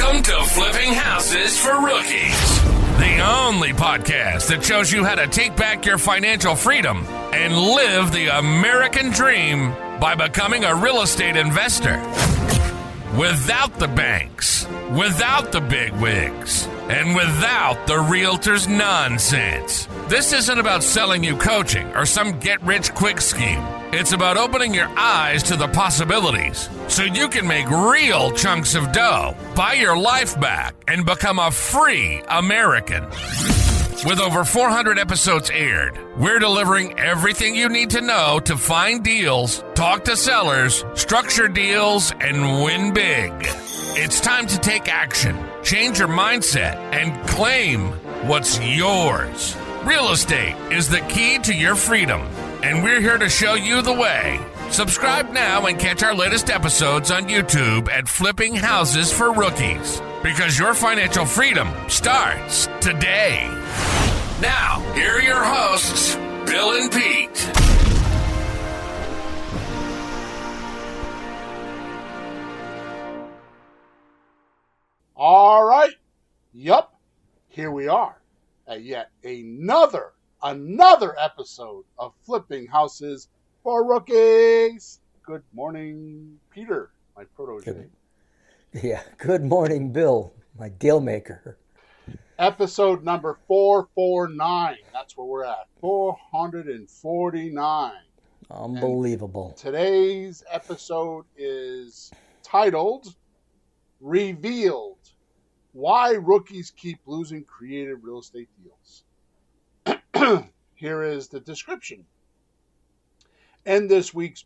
Welcome to Flipping Houses for Rookies, the only podcast that shows you how to take back your financial freedom and live the American dream by becoming a real estate investor. Without the banks, without the big wigs, and without the realtor's nonsense. This isn't about selling you coaching or some get-rich-quick scheme. It's about opening your eyes to the possibilities so you can make real chunks of dough, buy your life back, and become a free American. With over 400 episodes aired, we're delivering everything you need to know to find deals, talk to sellers, structure deals, and win big. It's time to take action, change your mindset, and claim what's yours. Real estate is the key to your freedom, and we're here to show you the way. Subscribe now and catch our latest episodes on YouTube at Flipping Houses for Rookies, because your financial freedom starts today. Now, here are your hosts, Bill and Pete. All right. Yup. Here we are at yet another episode of Flipping Houses for Rookies. Good morning, Peter, my protege. Good morning, Bill, my deal maker. Episode number 449. That's where we're at. 449. Unbelievable. And today's episode is titled Revealed: Why Rookies Keep Losing Creative Real Estate Deals. Here is the description. In this week's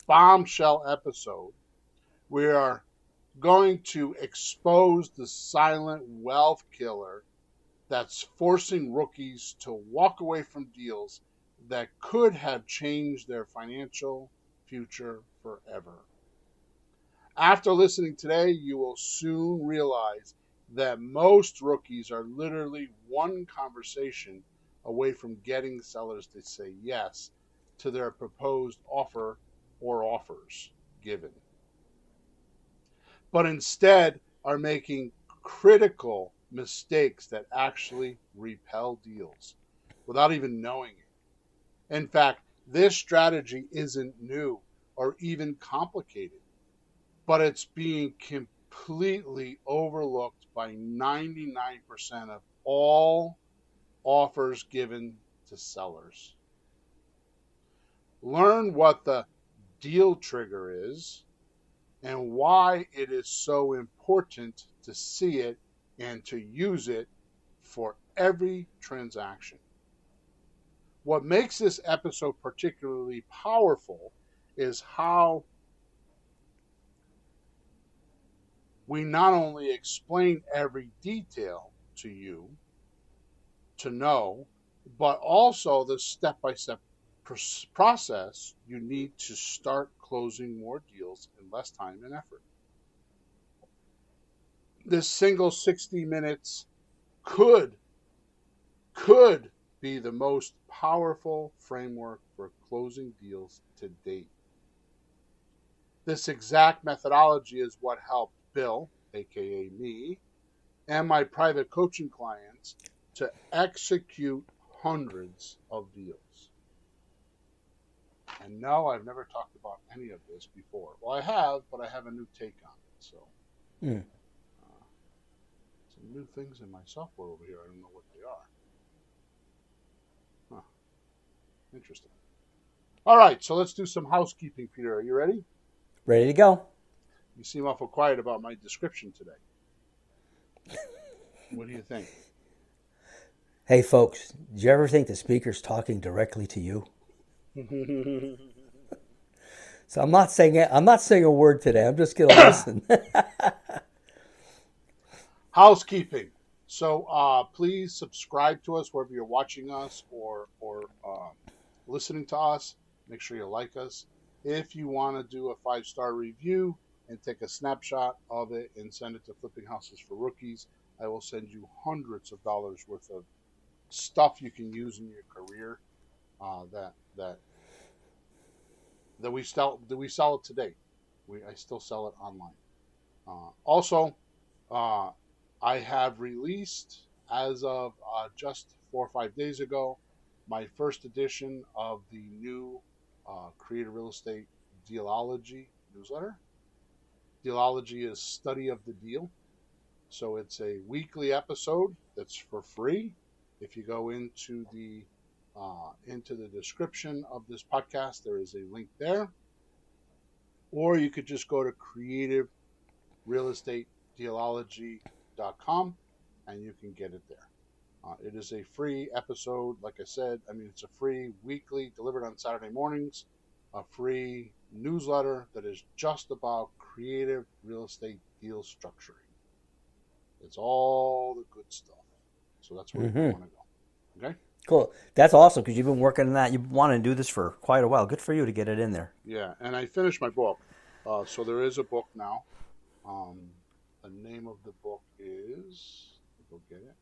bombshell episode, we are going to expose the silent wealth killer that's forcing rookies to walk away from deals that could have changed their financial future forever. After listening today, you will soon realize that most rookies are literally one conversation away from getting sellers to say yes to their proposed offer or offers given, but instead are making critical mistakes that actually repel deals without even knowing it. In fact, this strategy isn't new or even complicated, but it's being completely overlooked by 99% of all offers given to sellers. Learn what the deal trigger is and why it is so important to see it and to use it for every transaction. What makes this episode particularly powerful is how we not only explain every detail to you to know, but also the step-by-step process you need to start closing more deals in less time and effort. This single 60 minutes could be the most powerful framework for closing deals to date. This exact methodology is what helped Bill, aka me, and my private coaching clients to execute hundreds of deals. And no, I've never talked about any of this before. Well, I have, but I have a new take on it. So, some new things in my software over here. I don't know what they are. Interesting. All right, so let's do some housekeeping, Peter. Are you ready? Ready to go. You seem awful quiet about my description today. What do you think? Hey, folks, did you ever think the speaker's talking directly to you? So I'm not saying a word today. I'm just going to listen. Housekeeping. So please subscribe to us wherever you're watching us or listening to us. Make sure you like us. If you want to do a 5-star review and take a snapshot of it and send it to Flipping Houses for Rookies, I will send you hundreds of dollars worth of stuff you can use in your career that we sell it today. I still sell it online. Also, I have released, as of just 4 or 5 days ago, my first edition of the new Creative Real Estate Dealology newsletter. Dealology is study of the deal. So it's a weekly episode that's for free. If you go into the description of this podcast, there is a link there. Or you could just go to creativerealestatedealology.com and you can get it there. It is a free episode, like I said. It's a free weekly, delivered on Saturday mornings, a free newsletter that is just about creative real estate deal structuring. It's all the good stuff. So that's where you want to go. Okay? Cool. That's awesome because you've been working on that. You've wanted to do this for quite a while. Good for you to get it in there. Yeah, and I finished my book. So there is a book now. The name of the book is... Go get it.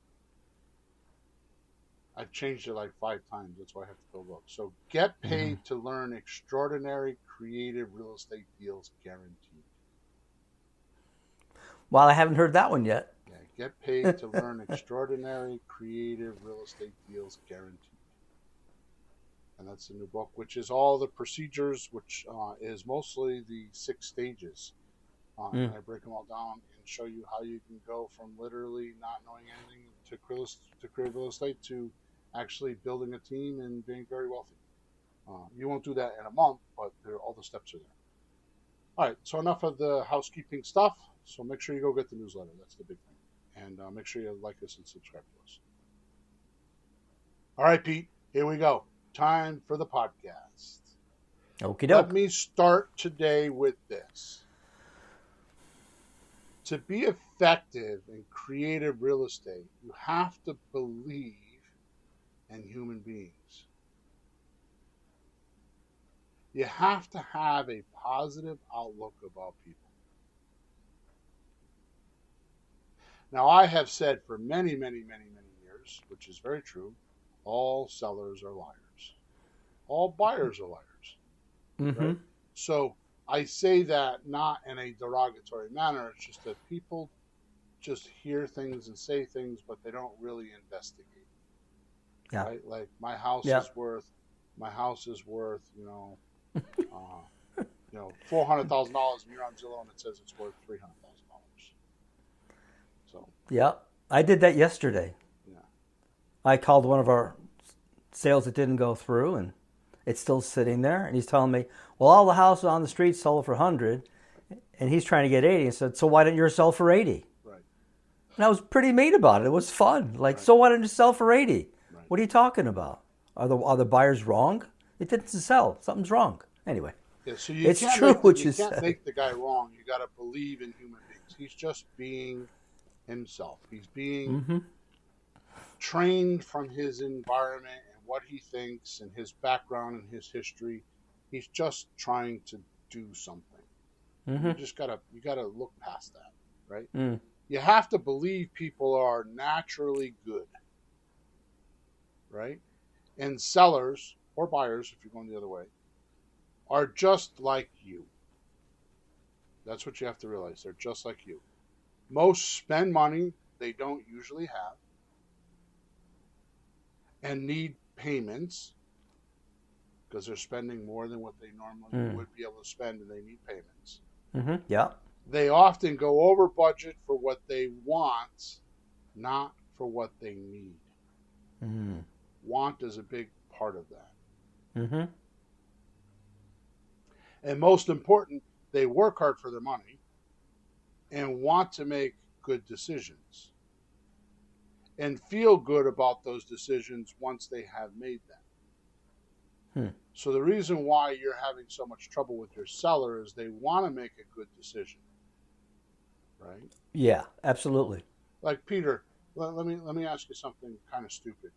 I've changed it like 5 times. That's why I have to go look. So Get Paid to Learn Extraordinary Creative Real Estate Deals Guaranteed. Well, I haven't heard that one yet. Yeah, Get Paid to Learn Extraordinary Creative Real Estate Deals Guaranteed. And that's the new book, which is all the procedures, which is mostly the 6 stages. And I break them all down and show you how you can go from literally not knowing anything to creative real estate to actually building a team and being very wealthy. You won't do that in a month, but all the steps are there. All right, so enough of the housekeeping stuff. So make sure you go get the newsletter. That's the big thing. And make sure you like us and subscribe to us. All right, Pete, here we go. Time for the podcast. Okie doke. Let me start today with this. To be effective in creative real estate, you have to believe in human beings. You have to have a positive outlook about people. Now, I have said for many, many, many, many years, which is very true, all sellers are liars. All buyers are liars. Right? So I say that not in a derogatory manner. It's just that people just hear things and say things, but they don't really investigate. Yeah. Right? Like my house is worth, $400,000, and you're on Zillow and it says it's worth $300,000. So. Yeah, I did that yesterday. Yeah. I called one of our sales that didn't go through, and it's still sitting there. And he's telling me, well, all the houses on the street sold for 100, and he's trying to get 80. And said, so why didn't yours sell for 80? Right. And I was pretty mean about it. It was fun. Like, so why didn't you sell for 80? Right. What are you talking about? Are the buyers wrong? It didn't sell. Something's wrong. Anyway, yeah, so it's true what you said. You can't make the guy wrong. You got to believe in human beings. He's just being himself. He's being trained from his environment and what he thinks and his background and his history. He's just trying to do something. You gotta look past that, right? You have to believe people are naturally good, right? And sellers or buyers, if you're going the other way, are just like you. That's what you have to realize. They're just like you. Most spend money they don't usually have and need payments because they're spending more than what they normally would be able to spend, and they need payments. Yeah. They often go over budget for what they want, not for what they need. Want is a big part of that. And most important, they work hard for their money and want to make good decisions and feel good about those decisions once they have made them. So the reason why you're having so much trouble with your seller is they want to make a good decision, right? Yeah, absolutely. Like Peter, let me ask you something kind of stupid.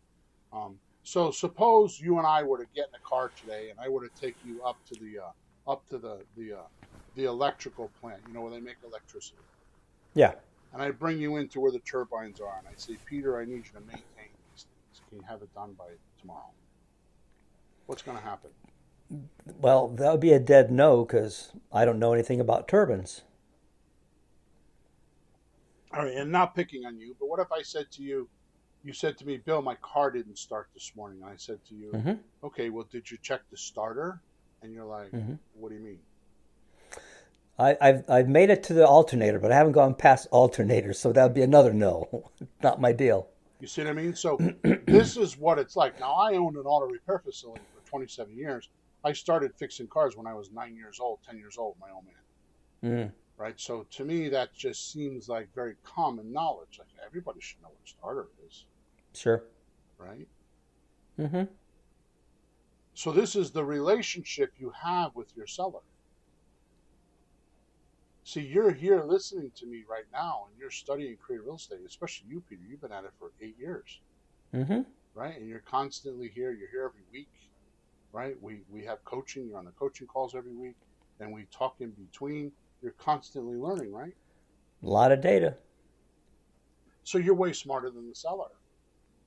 So suppose you and I were to get in a car today, and I were to take you up to the electrical plant, where they make electricity. Yeah. And I bring you into where the turbines are, and I say, Peter, I need you to maintain these things. Can you have it done by tomorrow? What's going to happen? Well, that would be a dead no because I don't know anything about turbines. All right, and not picking on you, but what if I said to you, you said to me, Bill, my car didn't start this morning. And I said to you, Mm-hmm. okay, well, did you check the starter? And you're like, Mm-hmm. what do you mean? I've made it to the alternator, but I haven't gone past alternator, so that would be another no. Not my deal. You see what I mean? So this is what it's like. Now, I owned an auto repair facility for 27 years. I started fixing cars when I was 9 years old, 10 years old, my old man. Mm. Right? So to me, that just seems like very common knowledge. Like everybody should know what a starter is. Sure. Right? Mm-hmm. So this is the relationship you have with your seller. See, you're here listening to me right now, and you're studying creative real estate, especially you, Peter. You've been at it for 8 years. Mm-hmm. Right? And you're constantly here. You're here every week. Right? We have coaching. You're on the coaching calls every week. And we talk in between. You're constantly learning, right? A lot of data. So you're way smarter than the seller.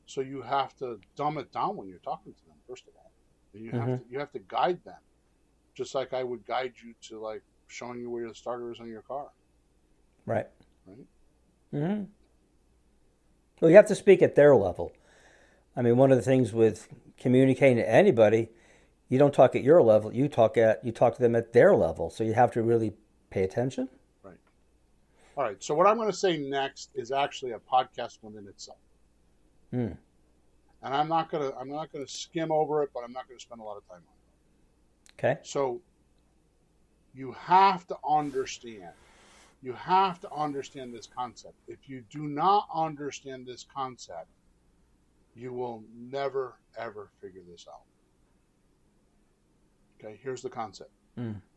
So you have to dumb it down when you're talking to them, first of all. And you have to guide them. Just like I would guide you to like showing you where the starter is on your car. Right. Right? Mm-hmm. Well, you have to speak at their level. I mean, one of the things with communicating to anybody, you don't talk at your level. You talk to them at their level. So you have to really pay attention. Right. All right. So what I'm going to say next is actually a podcast within itself. Mm. And I'm not going to skim over it, but I'm not going to spend a lot of time on it. Okay. So you have to understand this concept. If you do not understand this concept, you will never, ever figure this out. Okay, here's the concept.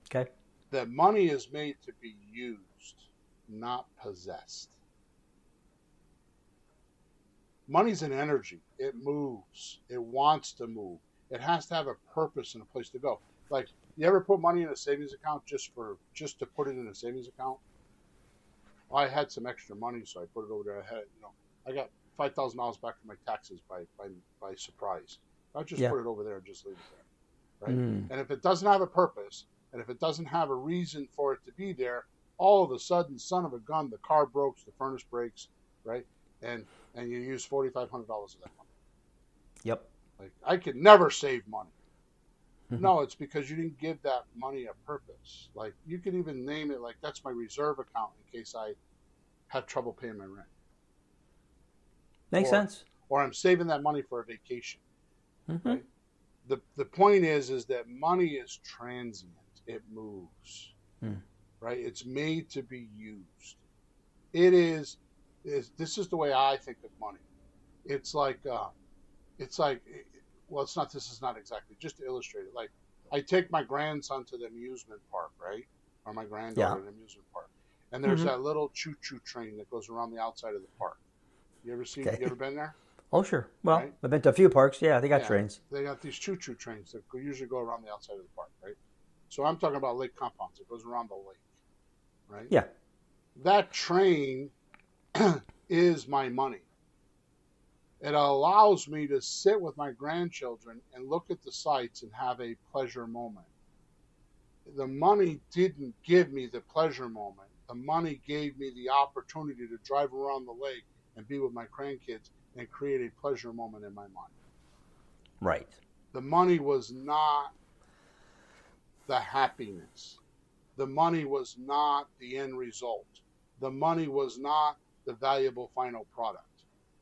Okay. That money is made to be used, not possessed. Money's an energy. It moves. It wants to move. It has to have a purpose and a place to go. Like, you ever put money in a savings account just to put it in a savings account? Well, I had some extra money, so I put it over there. I got $5,000 back from my taxes by surprise. I'll just put it over there and just leave it there, right? And if it doesn't have a purpose, and if it doesn't have a reason for it to be there, all of a sudden, son of a gun, the car breaks, the furnace breaks, right? And you use $4,500 of that money. Yep. Like, I could never save money. No, it's because you didn't give that money a purpose. Like, you could even name it like, that's my reserve account in case I have trouble paying my rent. Makes sense. Or I'm saving that money for a vacation. Mm-hmm. Right? The point is that money is transient. It moves. Right? It's made to be used. This is the way I think of money. It's like, well, it's not, this is not exactly, just to illustrate it. Like, I take my grandson to the amusement park, right? Or my granddaughter to the amusement park. And there's that little choo-choo train that goes around the outside of the park. You ever been there? Oh, sure. Well, right? I've been to a few parks. Yeah, they got trains. They got these choo-choo trains that usually go around the outside of the park, right? So I'm talking about lake compounds. It goes around the lake, right? Yeah. That train is my money. It allows me to sit with my grandchildren and look at the sights and have a pleasure moment. The money didn't give me the pleasure moment. The money gave me the opportunity to drive around the lake and be with my grandkids and create a pleasure moment in my mind. Right. The money was not the happiness. The money was not the end result. The money was not the valuable final product.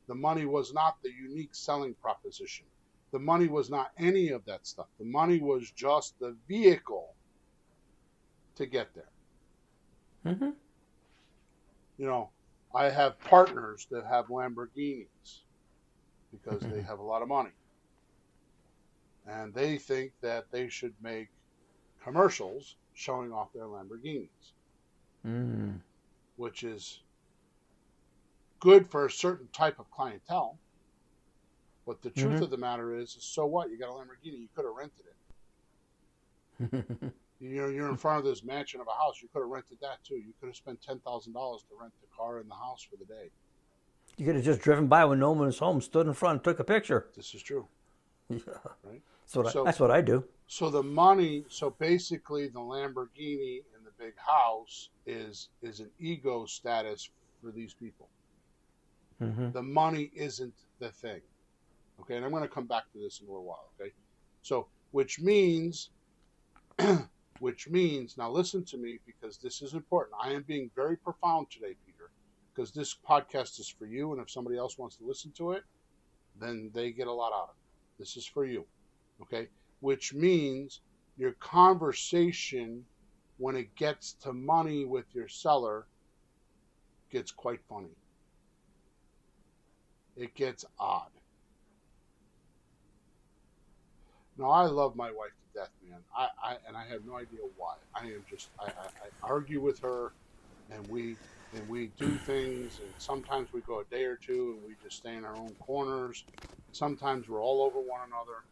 The money was not the unique selling proposition. The money was not any of that stuff. The money was just the vehicle to get there. Mm-hmm. I have partners that have Lamborghinis because they have a lot of money. And they think that they should make commercials showing off their Lamborghinis, which is good for a certain type of clientele. But the truth of the matter is, so what? You got a Lamborghini. You could have rented it. You're in front of this mansion of a house. You could have rented that too. You could have spent $10,000 to rent the car and the house for the day. You could have just driven by when no one was home, stood in front, and took a picture. This is true. Yeah. Right? That's what I do. So the money, basically the Lamborghini and the big house is an ego status for these people. Mm-hmm. The money isn't the thing. Okay, and I'm going to come back to this in a little while. Okay, so which means, now listen to me because this is important. I am being very profound today, Peter, because this podcast is for you, and if somebody else wants to listen to it, then they get a lot out of it. This is for you. Okay, which means your conversation when it gets to money with your seller gets quite funny. It gets odd. Now, I love my wife to death, man. And I have no idea why. I argue with her, and we do things, and sometimes we go a day or two, and we just stay in our own corners. Sometimes we're all over one another,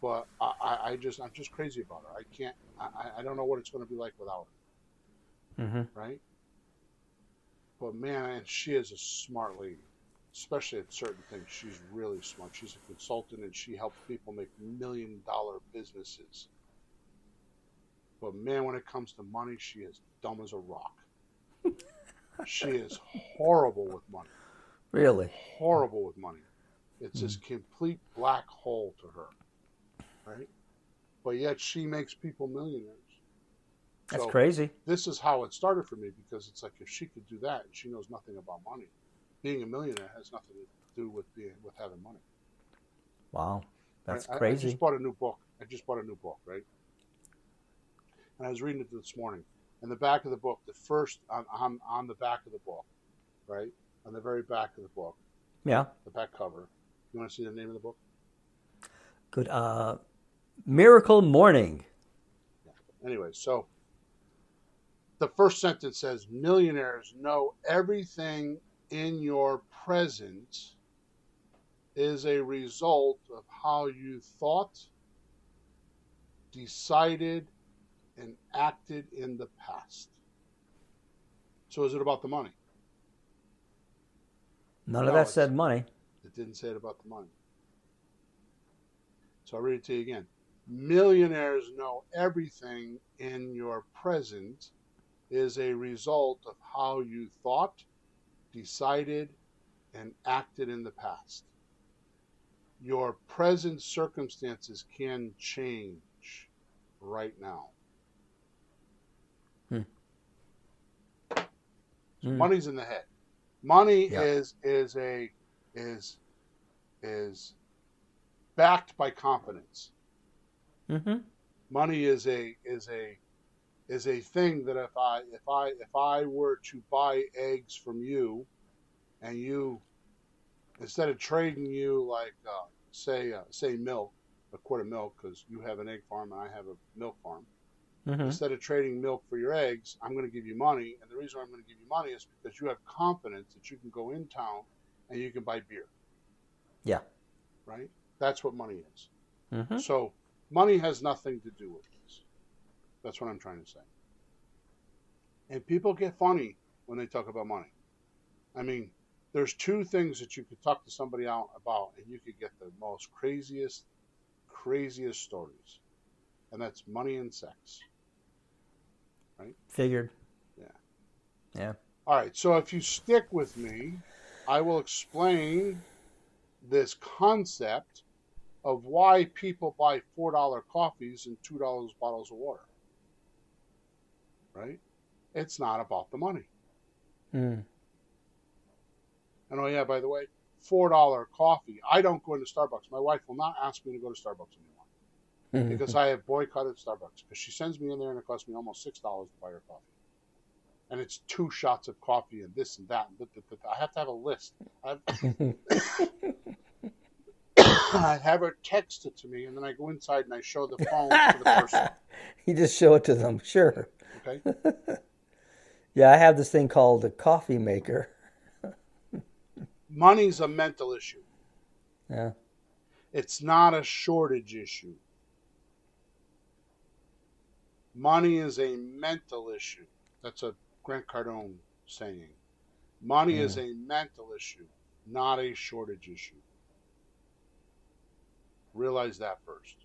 but I'm just crazy about her. I don't know what it's going to be like without her. Mm-hmm. Right? But man, and she is a smart lady. Especially at certain things, she's really smart. She's a consultant, and she helps people make $1 million businesses. But man, when it comes to money, she is dumb as a rock. She is horrible with money. Really? Horrible with money. It's this complete black hole to her, right? But yet she makes people millionaires. That's crazy. This is how it started for me, because it's like if she could do that and she knows nothing about money, being a millionaire has nothing to do with having money. Wow, that's right? crazy. I just bought a new book. Right? And I was reading it this morning. And the back of the book, the first on the back of the book, right? On the very back of the book. Yeah. The back cover. You want to see the name of the book? Good. Miracle Morning. Yeah. Anyway, so the first sentence says, millionaires know everything in your present is a result of how you thought, decided, and acted in the past. So is it about the money? None of that said money. It didn't say it about the money. So I'll read it to you again. Millionaires know everything in your present is a result of how you thought, decided, and acted in the past. Your present circumstances can change right now. So money's in the head. Money is backed by confidence. Mm-hmm. Money is a thing that if I were to buy eggs from you, and you, instead of trading you like say milk, a quart of milk, because you have an egg farm and I have a milk farm. Mm-hmm. Instead of trading milk for your eggs, I'm going to give you money, and the reason I'm going to give you money is because you have confidence that you can go in town and you can buy beer. Yeah. Right? That's what money is. Mm-hmm. So money has nothing to do with this. That's what I'm trying to say. And people get funny when they talk about money. I mean, there's two things that you could talk to somebody out about, and you could get the most craziest stories. And that's money and sex. Right? Figured. Yeah. Yeah. All right. So if you stick with me, I will explain this concept of why people buy $4 coffees and $2 bottles of water. Right? It's not about the money. Mm. And oh yeah, by the way, $4 coffee. I don't go into Starbucks. My wife will not ask me to go to Starbucks anymore. Because I have boycotted Starbucks. Because she sends me in there and it costs me almost $6 to buy her coffee. And it's 2 shots of coffee and this and that. I have to have a list. I have her text it to me, and then I go inside and I show the phone to the person. You just show it to them, sure. Okay. Yeah, I have this thing called a coffee maker. Money's a mental issue. Yeah. It's not a shortage issue. Money is a mental issue. That's a Grant Cardone saying. Money is a mental issue, not a shortage issue. Realize that first.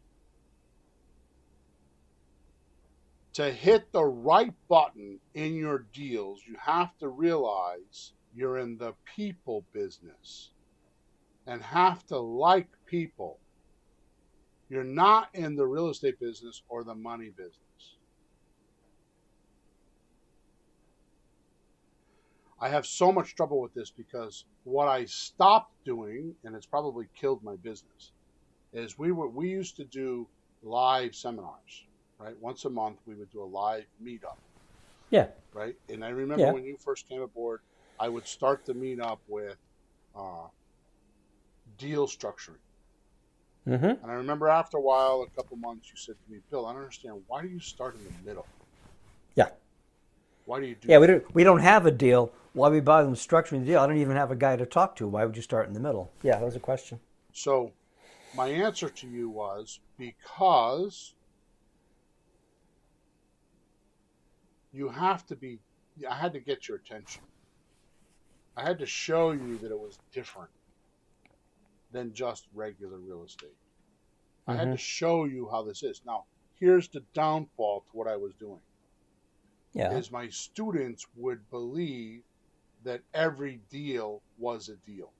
To hit the right button in your deals, you have to realize you're in the people business and have to like people. You're not in the real estate business or the money business. I have so much trouble with this because what I stopped doing, and it's probably killed my business, is we used to do live seminars, right? Once a month we would do a live meetup. Yeah. Right? And I remember when you first came aboard, I would start the meetup with deal structuring. Mm-hmm. And I remember after a while, a couple months, you said to me, Bill, I don't understand. Why do you start in the middle? Yeah. Why do you do that? We don't have a deal. Why we buy them structuring the deal? I don't even have a guy to talk to. Why would you start in the middle? Yeah, that was a question. So my answer to you was because you have to be, I had to get your attention. I had to show you that it was different than just regular real estate. I had to show you how this is. Now, here's the downfall to what I was doing. Yeah. Is my students would believe that every deal was a deal.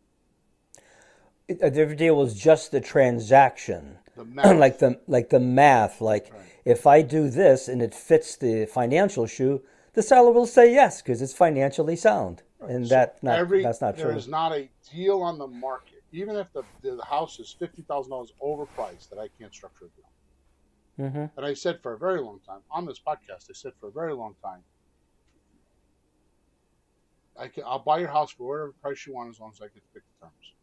Every deal was just the transaction. The math. like the math. Like, right. If I do this and it fits the financial shoe, the seller will say yes because it's financially sound. Right. And so that's not true. There is not a deal on the market, even if the house is $50,000 overpriced, that I can't structure a deal. Mm-hmm. And I said for a very long time, on this podcast, for a very long time, I'll buy your house for whatever price you want as long as I get to pick the terms.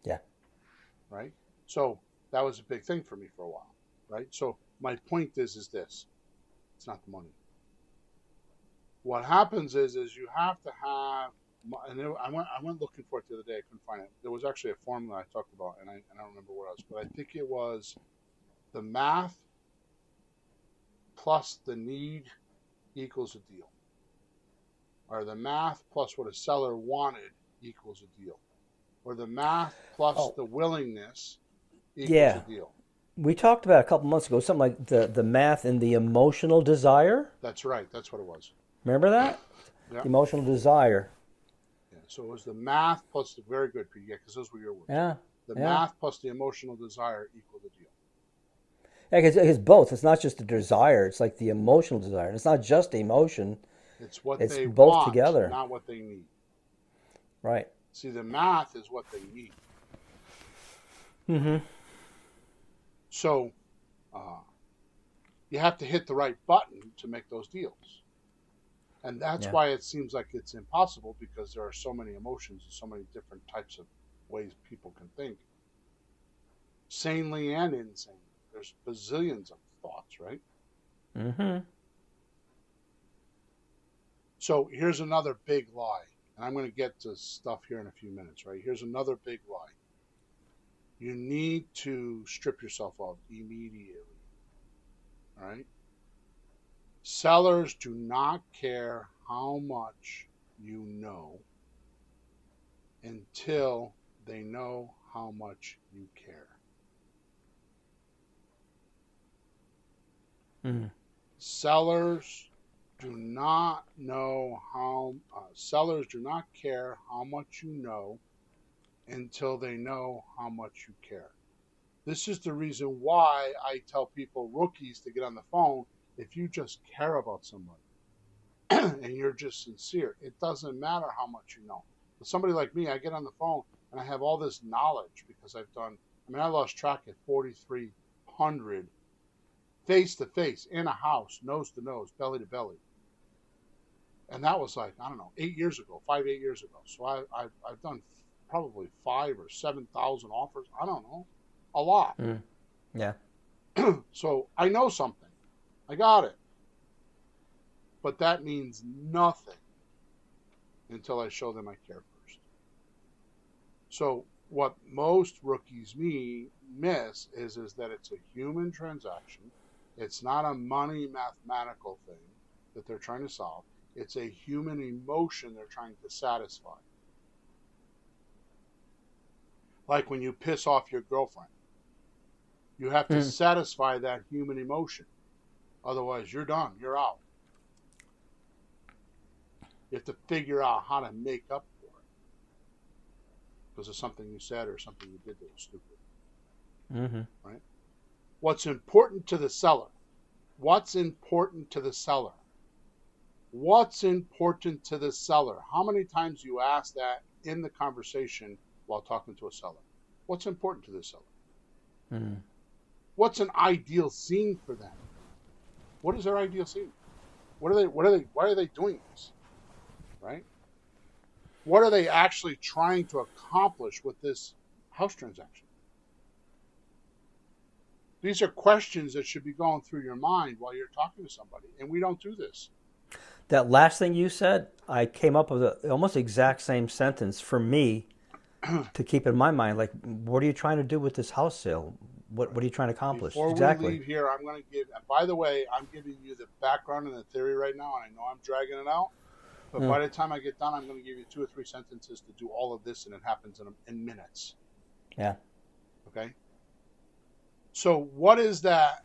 Yeah. Right? So that was a big thing for me for a while. Right? So my point is this. It's not the money. What happens is you have to have, and I went looking for it the other day. I couldn't find it. There was actually a formula I talked about, and I don't remember what else, but I think it was the math plus the need equals a deal. Or the math plus what a seller wanted equals a deal. Or the math plus the willingness equals a deal. We talked about a couple months ago something like the math and the emotional desire. That's right. That's what it was. Remember that? Yeah. The emotional desire. Yeah. So it was the math plus the, very good, Pete. Yeah, because those were your words. Yeah. The math plus the emotional desire equal the deal. Yeah, because it's both. It's not just the desire. It's like the emotional desire. And it's not just emotion. It's what it's they both want, together. Not what they need. Right. See, the math is what they need. Mm-hmm. So you have to hit the right button to make those deals. And that's why it seems like it's impossible, because there are so many emotions and so many different types of ways people can think. Sanely and insanely. There's bazillions of thoughts, right? Mm-hmm. So here's another big lie. And I'm going to get to stuff here in a few minutes, right? Here's another big lie. You need to strip yourself of immediately. All right? Sellers do not care how much you know until they know how much you care. Mm-hmm. Sellers do not care how much you know until they know how much you care. This is the reason why I tell people, rookies, to get on the phone. If you just care about somebody and you're just sincere, it doesn't matter how much you know. But somebody like me, I get on the phone and I have all this knowledge because I lost track at 4,300 face to face in a house, nose to nose, belly to belly. And that was like, I don't know, 8 years ago. So I've done probably 5,000 or 7,000 offers. I don't know. A lot. Mm. Yeah. So I know something. I got it. But that means nothing until I show them I care first. So what most rookies miss is that it's a human transaction. It's not a money mathematical thing that they're trying to solve. It's a human emotion they're trying to satisfy. Like when you piss off your girlfriend. You have to satisfy that human emotion. Otherwise, you're done. You're out. You have to figure out how to make up for because of something you said or something you did that was stupid. Mm-hmm. Right? What's important to the seller? What's important to the seller? What's important to the seller? How many times do you ask that in the conversation while talking to a seller? What's important to the seller? Mm-hmm. What's an ideal scene for them? What is their ideal scene? Why are they doing this? Right? What are they actually trying to accomplish with this house transaction? These are questions that should be going through your mind while you're talking to somebody, and we don't do this. That last thing you said, I came up with the almost exact same sentence for me to keep in my mind. Like, what are you trying to do with this house sale? What are you trying to accomplish? Before Exactly. we leave here, I'm going to give, and by the way, I'm giving you the background and the theory right now, and I know I'm dragging it out, but by the time I get done, I'm going to give you 2 or 3 sentences to do all of this, and it happens in minutes. Yeah. Okay? So what is that?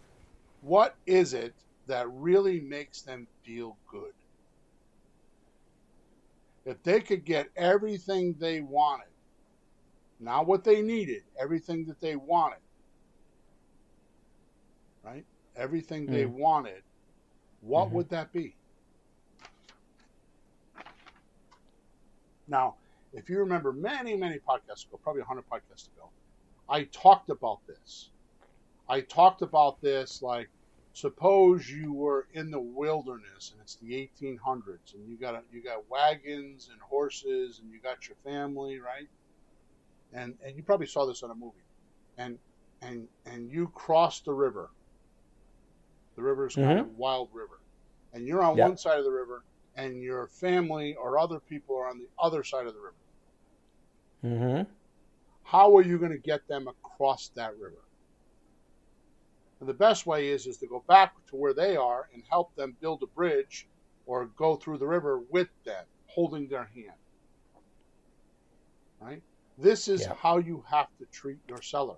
What is it that really makes them feel good? If they could get everything they wanted, not what they needed, everything that they wanted, right? Everything they wanted, what would that be? Now, if you remember many, many podcasts ago, probably 100 podcasts ago, I talked about this. Like, suppose you were in the wilderness and it's the 1800s and you got wagons and horses and you got your family, right? And you probably saw this on a movie. And you cross the river. The river is kind of a wild river. And you're on one side of the river and your family or other people are on the other side of the river. Mm-hmm. How are you going to get them across that river? And the best way is to go back to where they are and help them build a bridge or go through the river with them, holding their hand. Right? This is how you have to treat your seller.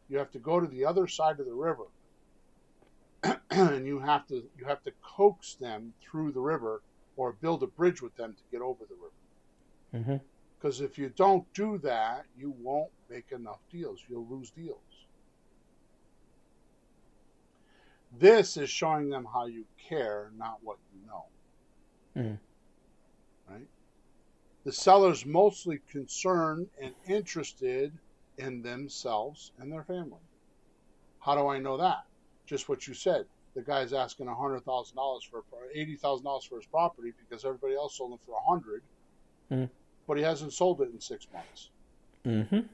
You have to go to the other side of the river, and you have to coax them through the river or build a bridge with them to get over the river. Because if you don't do that, you won't make enough deals. You'll lose deals. This is showing them how you care, not what you know. Right? The seller's mostly concerned and interested in themselves and their family. How do I know that? Just what you said. The guy's asking $100,000 for $80,000 for his property because everybody else sold it for $100,000, but he hasn't sold it in 6 months.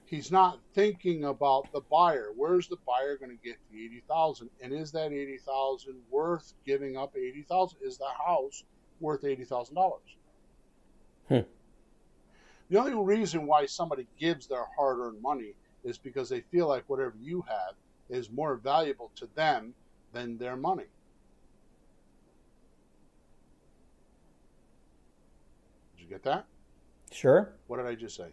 He's not thinking about the buyer. Where's the buyer going to get the $80,000? And is that $80,000 worth giving up $80,000? Is the house worth $80,000? The only reason why somebody gives their hard-earned money is because they feel like whatever you have is more valuable to them than their money. Did you get that? Sure. What did I just say?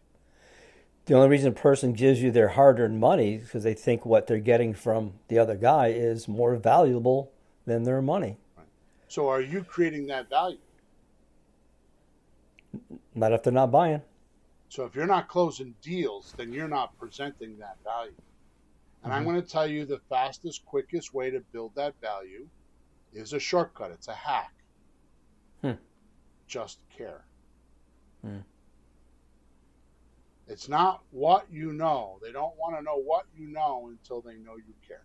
The only reason a person gives you their hard-earned money is because they think what they're getting from the other guy is more valuable than their money. Right. So are you creating that value? Not if they're not buying. So if you're not closing deals, then you're not presenting that value. And I'm going to tell you the fastest, quickest way to build that value is a shortcut. It's a hack. Just care. It's not what you know. They don't want to know what you know until they know you care.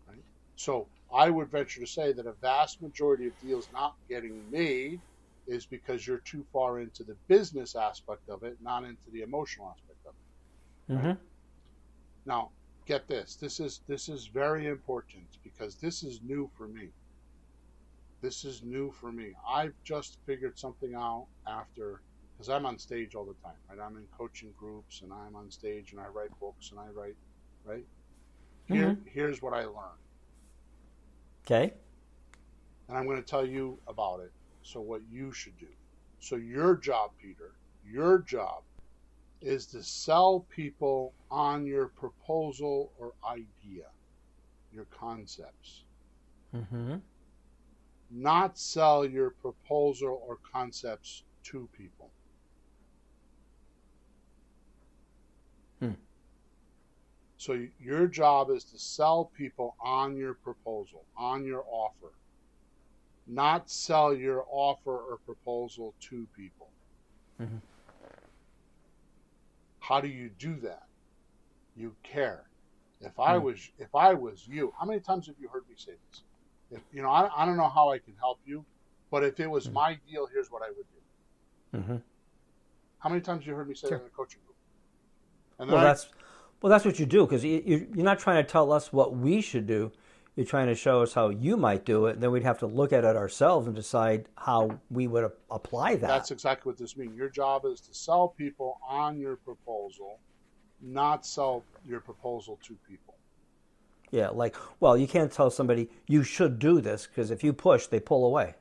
Right? So I would venture to say that a vast majority of deals not getting made is because you're too far into the business aspect of it, not into the emotional aspect of it. Right? Now, get this. This is very important because this is new for me. This is new for me. I've just figured something out after, because I'm on stage all the time, right? I'm in coaching groups and I'm on stage and I write books and I write, right? Here's what I learned. Okay. And I'm going to tell you about it. So what you should do. So your job, Peter, your job is to sell people on your proposal or idea, your concepts. Not sell your proposal or concepts to people. So your job is to sell people on your proposal, on your offer, not sell your offer or proposal to people. Mm-hmm. How do you do that? You care. If I was you, how many times have you heard me say this? If, I don't know how I can help you, but if it was my deal, here's what I would do. Mm-hmm. How many times have you heard me say that in a coaching group? And that's what you do, because you're not trying to tell us what we should do. You're trying to show us how you might do it, and then we'd have to look at it ourselves and decide how we would apply that. That's exactly what this means. Your job is to sell people on your proposal, not sell your proposal to people. Yeah, you can't tell somebody you should do this, because if you push, they pull away.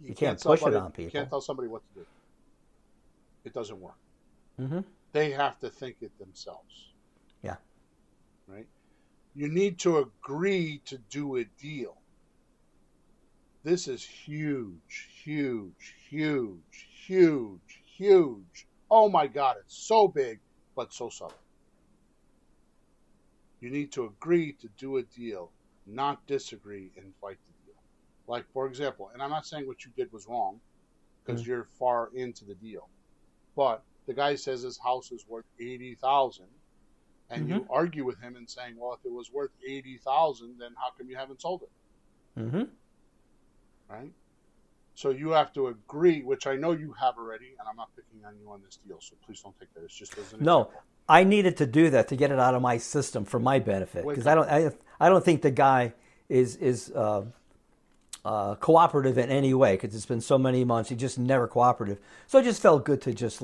You can't push it on people. You can't tell somebody what to do. It doesn't work. Mm-hmm. They have to think it themselves. Yeah. Right? You need to agree to do a deal. This is huge, huge, huge, huge, huge. Oh my God, it's so big, but so subtle. You need to agree to do a deal, not disagree and fight the deal. Like, for example, and I'm not saying what you did was wrong, because you're far into the deal. But the guy says his house is worth $80,000, and you argue with him and saying, well, if it was worth $80,000, then how come you haven't sold it? Mm-hmm. Right? So you have to agree, which I know you have already, and I'm not picking on you on this deal, so please don't take that. It's just as an example. I needed to do that to get it out of my system for my benefit, because I don't think the guy is cooperative in any way, because it's been so many months. He just never cooperative. So it just felt good to just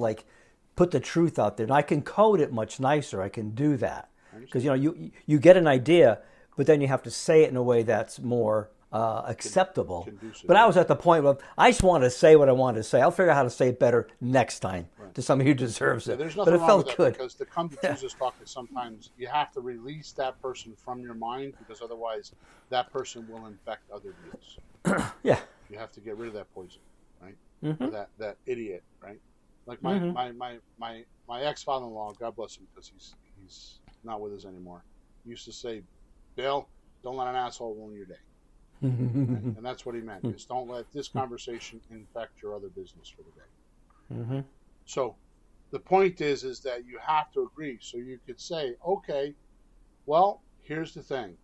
put the truth out there. And I can code it much nicer. I can do that, because you get an idea, but then you have to say it in a way that's more acceptable. But I was at the point where I just wanted to say what I wanted to say. I'll figure out how to say it better next time to somebody who deserves it. There's but nothing it wrong felt with that, good. because to come to Jesus talk is sometimes you have to release that person from your mind, because otherwise that person will infect other deals. Yeah. You have to get rid of that poison, right? Mm-hmm. Or that idiot, right? Like my ex-father-in-law, God bless him, because he's not with us anymore, used to say, Bill, don't let an asshole ruin your day. Right? And that's what he meant, is don't let this conversation infect your other business for the day. Mm-hmm. So the point is that you have to agree. So you could say, okay, well, here's the thing.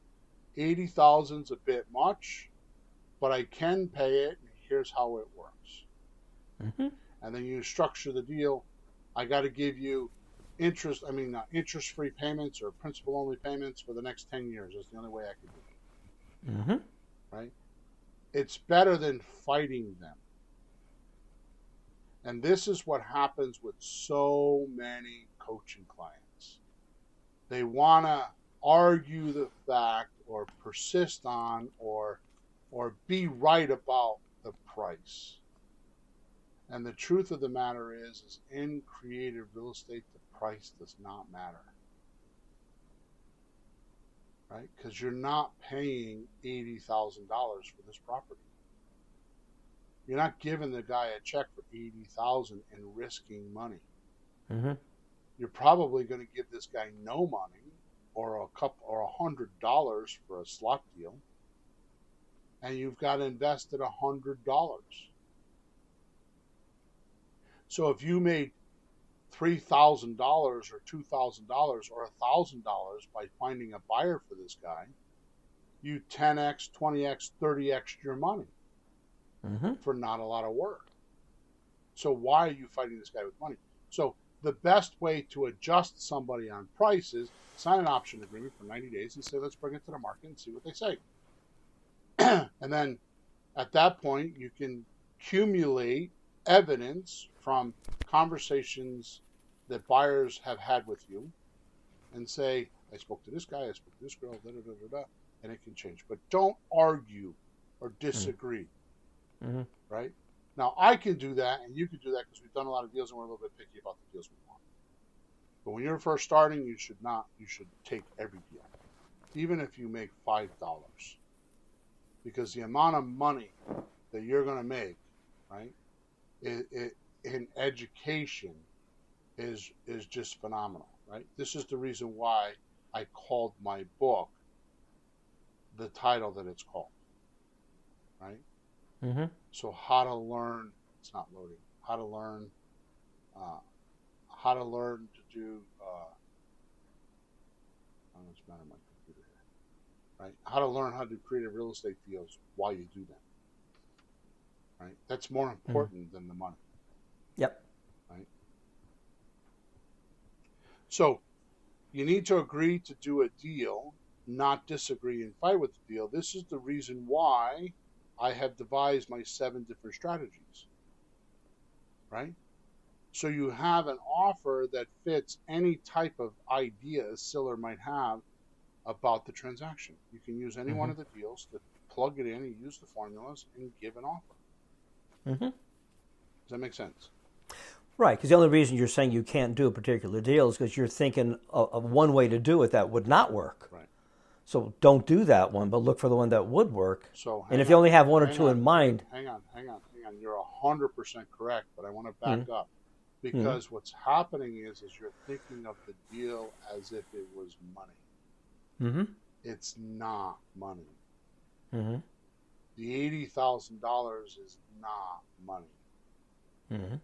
80,000's a bit much, but I can pay it, and here's how it works. Mm-hmm. And then you structure the deal. I got to give you interest-free payments or principal-only payments for the next 10 years. That's the only way I could do it. Mm-hmm. Right? It's better than fighting them. And this is what happens with so many coaching clients. They want to argue the fact or persist on or be right about the price. And the truth of the matter is in creative real estate, the price does not matter. Right? Because you're not paying $80,000 for this property. You're not giving the guy a check for $80,000 and risking money. Mm-hmm. You're probably going to give this guy no money, or $100 for a slot deal, and you've got invested $100. So if you made $3,000 or $2,000 or $1,000 by finding a buyer for this guy, you 10x, 20x, 30x your money for not a lot of work. So why are you fighting this guy with money? So the best way to adjust somebody on price is sign an option agreement for 90 days and say, let's bring it to the market and see what they say. And then at that point, you can accumulate evidence from conversations that buyers have had with you and say, I spoke to this guy, I spoke to this girl, and it can change. But don't argue or disagree, right? Now, I can do that, and you can do that because we've done a lot of deals and we're a little bit picky about the deals we want. But when you're first starting, you should take every deal, even if you make $5. Because the amount of money that you're going to make, right, in education is just phenomenal, right? This is the reason why I called my book the title that it's called, right? Mm-hmm. So how to learn, it's not loading, how to learn to do, I don't know what's the matter with my computer here, right? How to learn how to do creative real estate deals while you do them, right? That's more important than the money. Yep. Right? So you need to agree to do a deal, not disagree and fight with the deal. This is the reason why I have devised my 7 different strategies, right? So you have an offer that fits any type of idea a seller might have about the transaction. You can use any one of the deals to plug it in and use the formulas and give an offer. Mm-hmm. Does that make sense? Right, because the only reason you're saying you can't do a particular deal is because you're thinking of one way to do it that would not work. Right. So don't do that one, but look for the one that would work. So and if you only have one or two in mind. Hang on. You're 100% correct, but I want to back up. Because what's happening is you're thinking of the deal as if it was money. Mm-hmm. It's not money. Mm-hmm. The $80,000 is not money. Mm-hmm.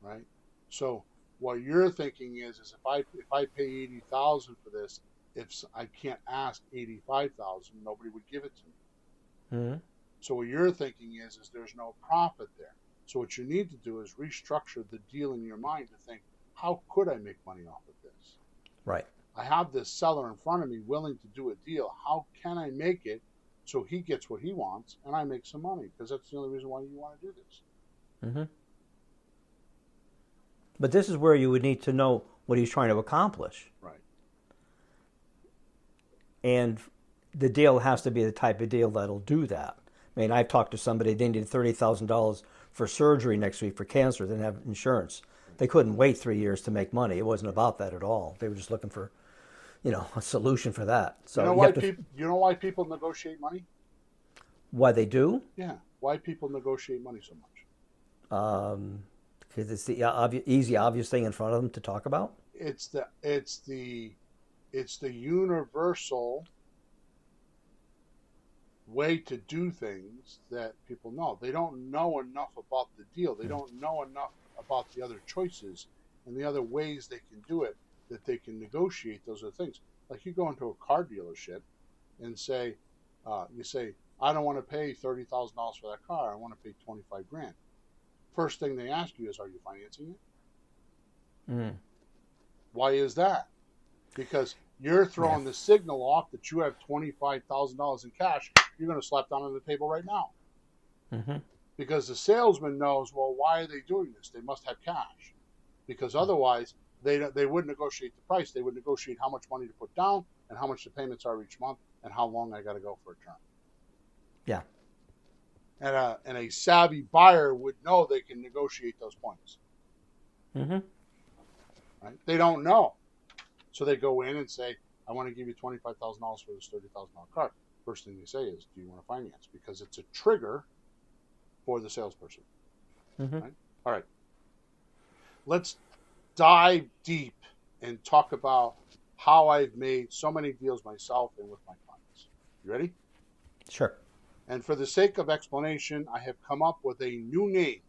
Right? So what you're thinking is if I pay $80,000 for this, if I can't ask $85,000, nobody would give it to me. Mm-hmm. So what you're thinking is there's no profit there. So what you need to do is restructure the deal in your mind to think, how could I make money off of this? Right. I have this seller in front of me willing to do a deal. How can I make it so he gets what he wants and I make some money? Because that's the only reason why you want to do this. Mm-hmm. But this is where you would need to know what he's trying to accomplish. Right. And the deal has to be the type of deal that'll do that. I mean, I've talked to somebody, they needed $30,000 for surgery next week for cancer. They didn't have insurance. They couldn't wait 3 years to make money. It wasn't about that at all. They were just looking for, a solution for that. So you know why people negotiate money? Why they do? Yeah. Why people negotiate money so much? Because it's the easy, obvious thing in front of them to talk about. It's the universal way to do things that people know. They don't know enough about the deal. They don't know enough about the other choices and the other ways they can do it, that they can negotiate those other things. Like you go into a car dealership and say, I don't want to pay $30,000 for that car. I want to pay $25,000. First thing they ask you is, are you financing it? Mm. Why is that? Because you're throwing the signal off that you have $25,000 in cash. You're going to slap down on the table right now. Mm-hmm. Because the salesman knows, well, why are they doing this? They must have cash. Because otherwise, they wouldn't negotiate the price. They would negotiate how much money to put down and how much the payments are each month and how long I got to go for a term. Yeah. And a savvy buyer would know they can negotiate those points. Mm-hmm. Right? They don't know. So they go in and say, I want to give you $25,000 for this $30,000 car. First thing they say is, do you want to finance? Because it's a trigger for the salesperson. Mm-hmm. Right? All right. Let's dive deep and talk about how I've made so many deals myself and with my clients. You ready? Sure. And for the sake of explanation, I have come up with a new name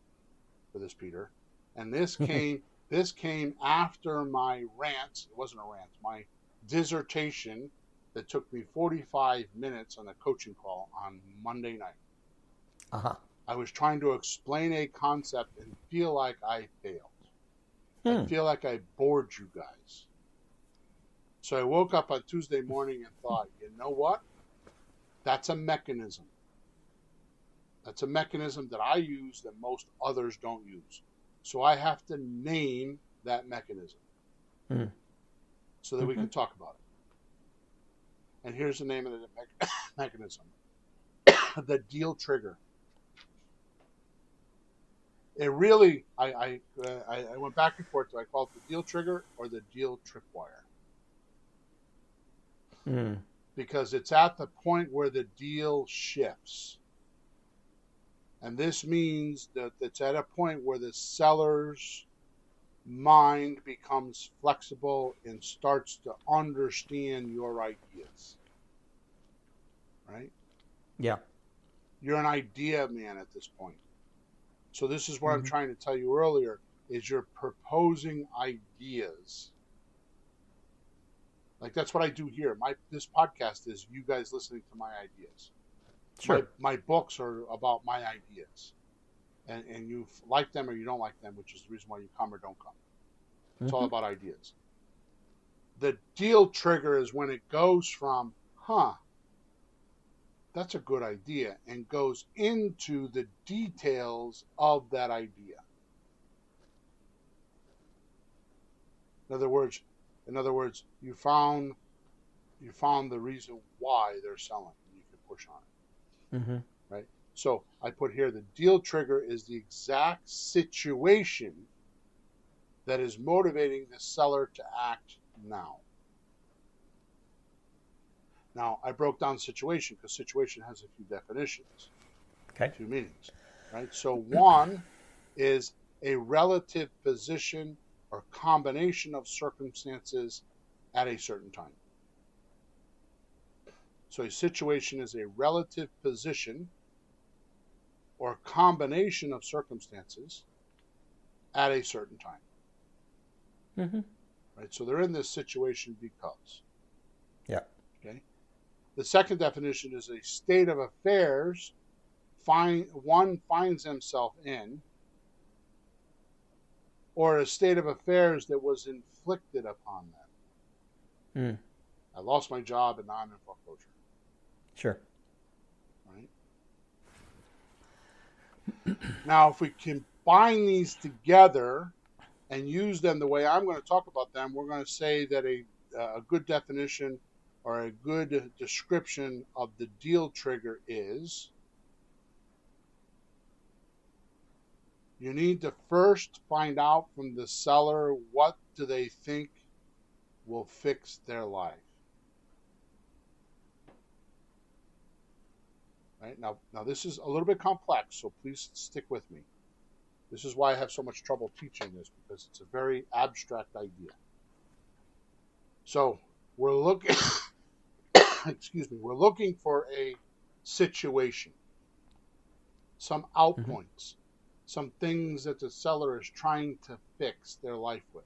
for this, Peter. And this came after my rant. It wasn't a rant. My dissertation that took me 45 minutes on a coaching call on Monday night. Uh-huh. I was trying to explain a concept and feel like I failed. I feel like I bored you guys. So I woke up on Tuesday morning and thought, you know what? That's a mechanism. That's a mechanism that I use that most others don't use. So I have to name that mechanism so that we can talk about it. And here's the name of the mechanism. The deal trigger. It really, I went back and forth. Do I call it the deal trigger or the deal tripwire? Because it's at the point where the deal shifts. And this means that it's at a point where the seller's mind becomes flexible and starts to understand your ideas. Right? Yeah. You're an idea man at this point. So this is what I'm Mm-hmm. trying to tell you earlier, is you're proposing ideas. Like that's what I do here. This podcast is you guys listening to my ideas. Sure. My books are about my ideas. And you like them or you don't like them, which is the reason why you come or don't come. It's all about ideas. The deal trigger is when it goes from, that's a good idea, and goes into the details of that idea. In other words, you found the reason why they're selling, and you can push on it. Mm-hmm. Right? So I put here the deal trigger is the exact situation that is motivating the seller to act now. Now, I broke down situation because situation has a few definitions, Okay. 2 meanings, right? So one is a relative position or combination of circumstances at a certain time. So a situation is a relative position or combination of circumstances at a certain time. Mm-hmm. Right? So they're in this situation because. Yeah. Okay. The second definition is a state of affairs one finds himself in, or a state of affairs that was inflicted upon them. I lost my job and now I'm in foreclosure. Sure. Right? Now, if we combine these together and use them the way I'm going to talk about them, we're going to say that a good definition or a good description of the deal trigger is you need to first find out from the seller what do they think will fix their life. Right? Now this is a little bit complex, so please stick with me. This is why I have so much trouble teaching this, because it's a very abstract idea. So we're looking we're looking for a situation, some outpoints, some things that the seller is trying to fix their life with.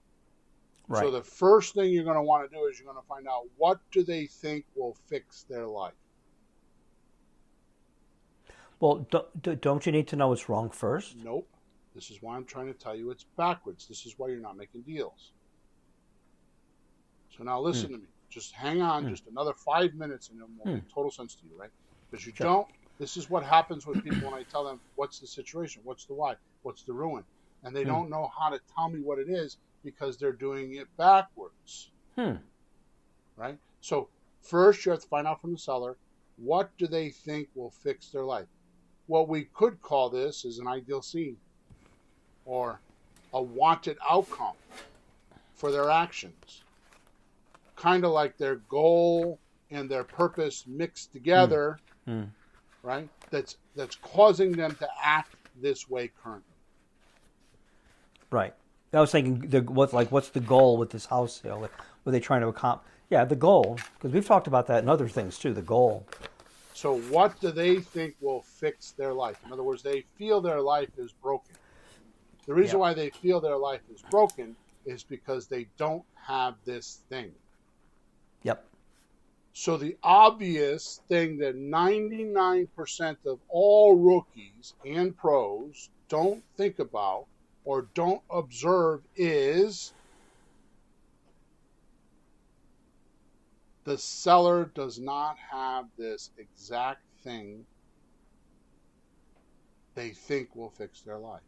Right. So the first thing you're going to want to do is you're going to find out what do they think will fix their life. Well, don't you need to know what's wrong first? Nope. This is why I'm trying to tell you it's backwards. This is why you're not making deals. So now listen to me. Just hang on just another 5 minutes and it will make total sense to you, right? Because you don't. This is what happens with people when I tell them, what's the situation? What's the why? What's the ruin? And they don't know how to tell me what it is because they're doing it backwards. Right? So first you have to find out from the seller, what do they think will fix their life? What we could call this is an ideal scene or a wanted outcome for their actions. Kind of like their goal and their purpose mixed together, right? That's causing them to act this way currently. Right. I was thinking, what's the goal with this house sale? What are they trying to accomplish? Yeah, the goal, because we've talked about that in other things too. The goal. So, what do they think will fix their life? In other words, they feel their life is broken. The reason why they feel their life is broken is because they don't have this thing. Yep. So the obvious thing that 99% of all rookies and pros don't think about or don't observe is the seller does not have this exact thing they think will fix their life.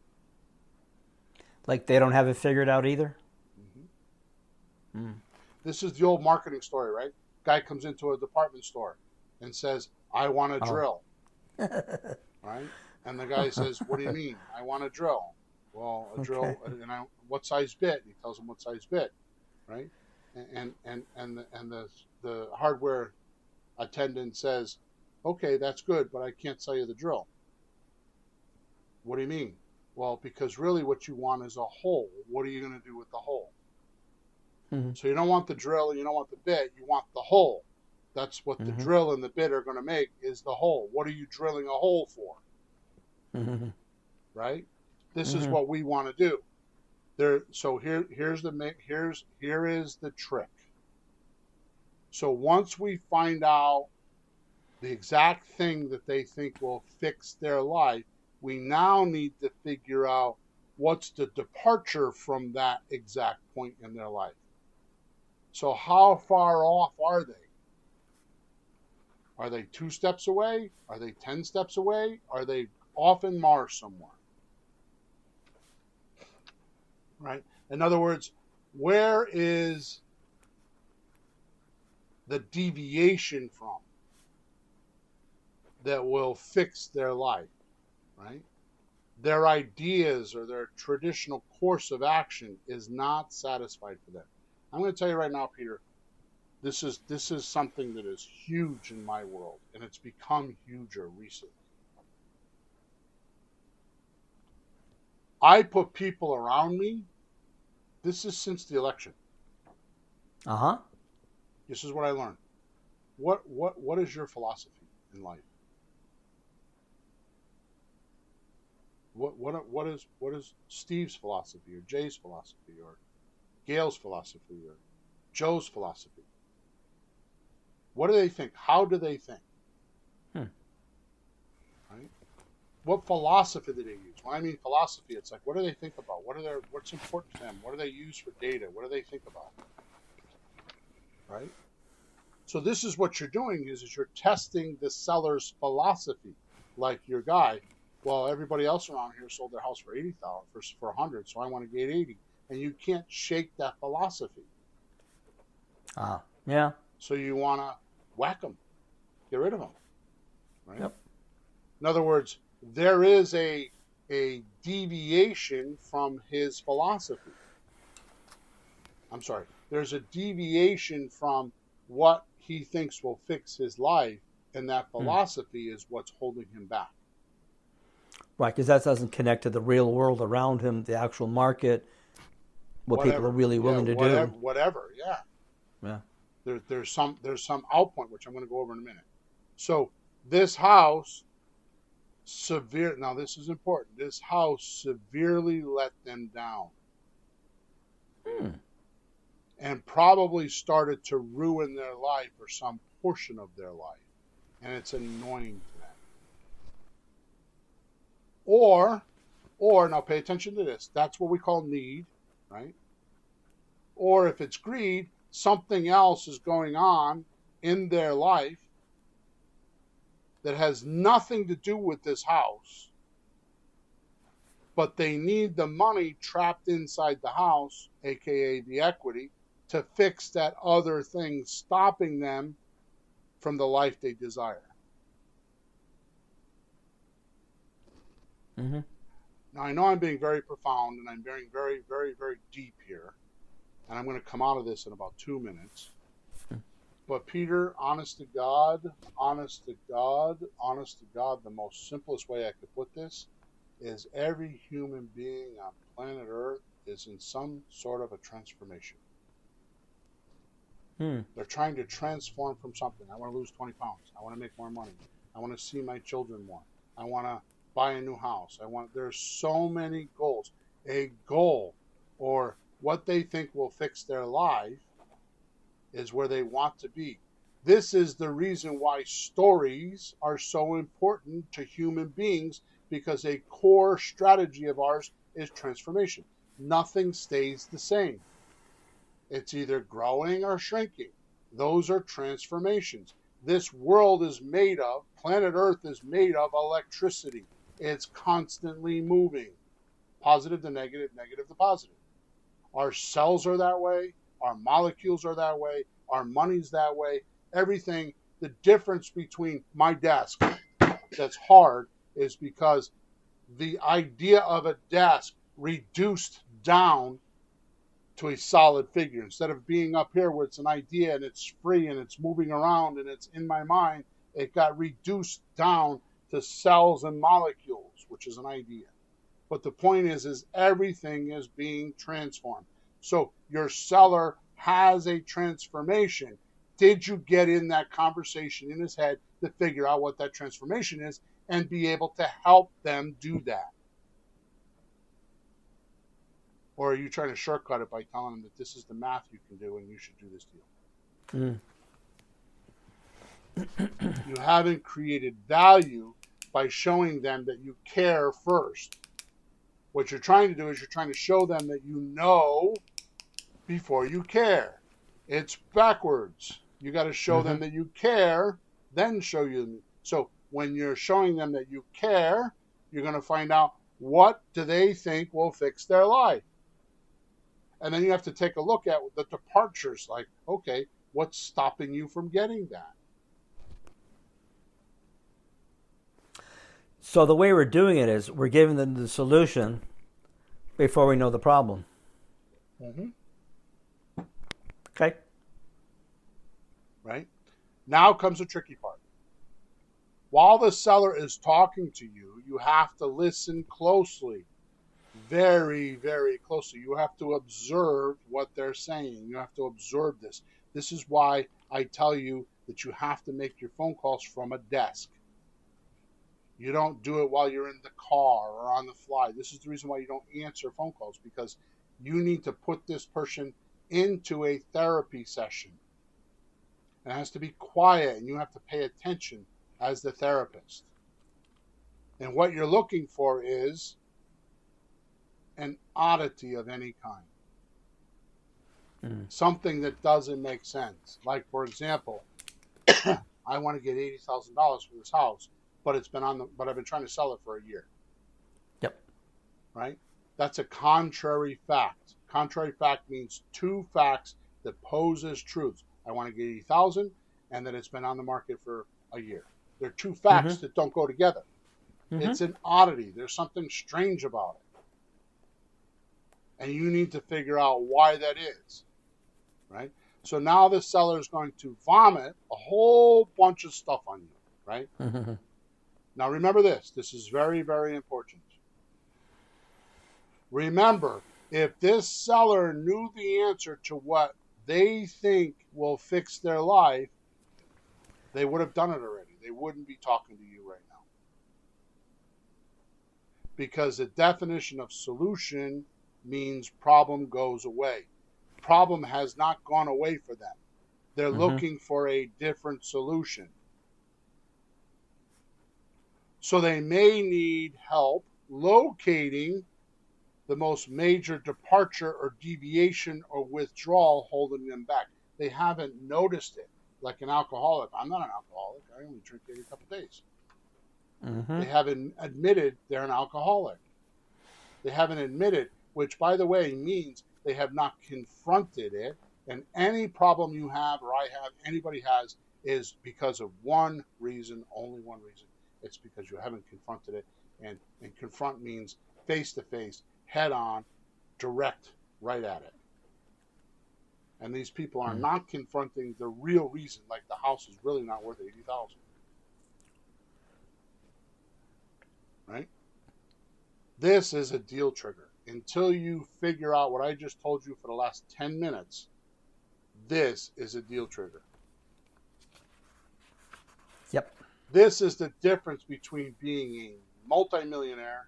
Like they don't have it figured out either? This is the old marketing story, right? Guy comes into a department store and says, I want a drill. Right? And the guy says, what do you mean? I want a drill. Well, a drill, and what size bit? He tells him what size bit, right? And the hardware attendant says, okay, that's good, but I can't sell you the drill. What do you mean? Well, because really what you want is a hole. What are you going to do with the hole? Mm-hmm. So you don't want the drill and you don't want the bit. You want the hole. That's what the Mm-hmm. drill and the bit are going to make, is the hole. What are you drilling a hole for? Mm-hmm. Right? This is Mm-hmm. what we want to do. So here is the trick. So once we find out the exact thing that they think will fix their life, we now need to figure out what's the departure from that exact point in their life. So how far off are they? Are they 2 steps away? Are they 10 steps away? Are they off in Mars somewhere? Right? In other words, where is the deviation from that will fix their life? Right? Their ideas or their traditional course of action is not satisfied for them. I'm going to tell you right now, Peter, this is something that is huge in my world, and it's become huger recently. I put people around me. This is since the election. Uh-huh. This is what I learned. What is your philosophy in life? What is Steve's philosophy, or Jay's philosophy, or Gail's philosophy, or Joe's philosophy? What do they think? How do they think? Right? What philosophy do they use? When I mean philosophy, it's like, what do they think about? What's important to them? What do they use for data? What do they think about? Right? So this is what you're doing is you're testing the seller's philosophy. Like your guy, well, everybody else around here sold their house for $80,000 for $100, so I want to get $80, and you can't shake that philosophy. Yeah. So you want to whack them, get rid of them, right? Yep. In other words, there is a deviation from his philosophy. I'm sorry. There's a deviation from what he thinks will fix his life, and that philosophy is what's holding him back. Right, because that doesn't connect to the real world around him, the actual market, what people are really willing to do. Whatever, yeah. Yeah. There's some outpoint, which I'm going to go over in a minute. So this house now this is important. This house severely let them down. And probably started to ruin their life or some portion of their life. And it's annoying to them. Or now pay attention to this. That's what we call need, right? Or if it's greed, something else is going on in their life that has nothing to do with this house, but they need the money trapped inside the house, aka the equity, to fix that other thing stopping them from the life they desire. Mm-hmm. Now, I know I'm being very profound and I'm being very, very, very deep here, and I'm going to come out of this in about 2 minutes. But Peter, honest to God, the most simplest way I could put this is every human being on planet Earth is in some sort of a transformation. They're trying to transform from something. I want to lose 20 pounds. I want to make more money. I want to see my children more. I want to buy a new house. There's so many goals. A goal, or what they think will fix their life, is where they want to be. This is the reason why stories are so important to human beings, because a core strategy of ours is transformation. Nothing stays the same. It's either growing or shrinking. Those are transformations. This world is made of, planet Earth is made of electricity. It's constantly moving. Positive to negative, negative to positive. Our cells are that way. Our molecules are that way. Our money's that way. Everything. The difference between my desk that's hard is because the idea of a desk reduced down to a solid figure. Instead of being up here where it's an idea and it's free and it's moving around and it's in my mind, it got reduced down to cells and molecules, which is an idea. But the point is everything is being transformed. So your seller has a transformation. Did you get in that conversation in his head to figure out what that transformation is and be able to help them do that? Or are you trying to shortcut it by telling them that this is the math you can do and you should do this deal? You haven't created value by showing them that you care first. What you're trying to do is you're trying to show them that you know before you care. It's backwards. You got to show them that you care, then show you. So when you're showing them that you care, you're going to find out what do they think will fix their life. And then you have to take a look at the departures. Like, okay, what's stopping you from getting that? So the way we're doing it is we're giving them the solution before we know the problem. Okay. Right? Now comes the tricky part. While the seller is talking to you, you have to listen closely. Very, very closely. You have to observe what they're saying. You have to observe this. This is why I tell you that you have to make your phone calls from a desk. You don't do it while you're in the car or on the fly. This is the reason why you don't answer phone calls, because you need to put this person into a therapy session. It has to be quiet, and you have to pay attention as the therapist. And what you're looking for is an oddity of any kind. Something that doesn't make sense. Like, for example, I want to get $80,000 for this house, but I've been trying to sell it for a year. Yep. Right? That's a contrary fact. Contrary fact means two facts that pose as truths. I want to get 80,000, and that it's been on the market for a year. They're two facts that don't go together. It's an oddity. There's something strange about it. And you need to figure out why that is. Right? So now the seller is going to vomit a whole bunch of stuff on you. Right? Now remember this. This is very, very important. Remember, if this seller knew the answer to what they think will fix their life, they would have done it already. They wouldn't be talking to you right now. Because the definition of solution means problem goes away. Problem has not gone away for them. They're looking for a different solution. So they may need help locating the most major departure or deviation or withdrawal holding them back. They haven't noticed it. Like an alcoholic. I'm not an alcoholic. I only drink every couple of days. They haven't admitted they're an alcoholic. They haven't admitted, which, by the way, means they have not confronted it. And any problem you have, or I have, anybody has, is because of one reason, only one reason. It's because you haven't confronted it. And confront means face-to-face, head-on, direct, right at it. And these people are not confronting the real reason, like the house is really not worth $80,000. Right? This is a deal trigger. Until you figure out what I just told you for the last 10 minutes, this is a deal trigger. Yep. This is the difference between being a multimillionaire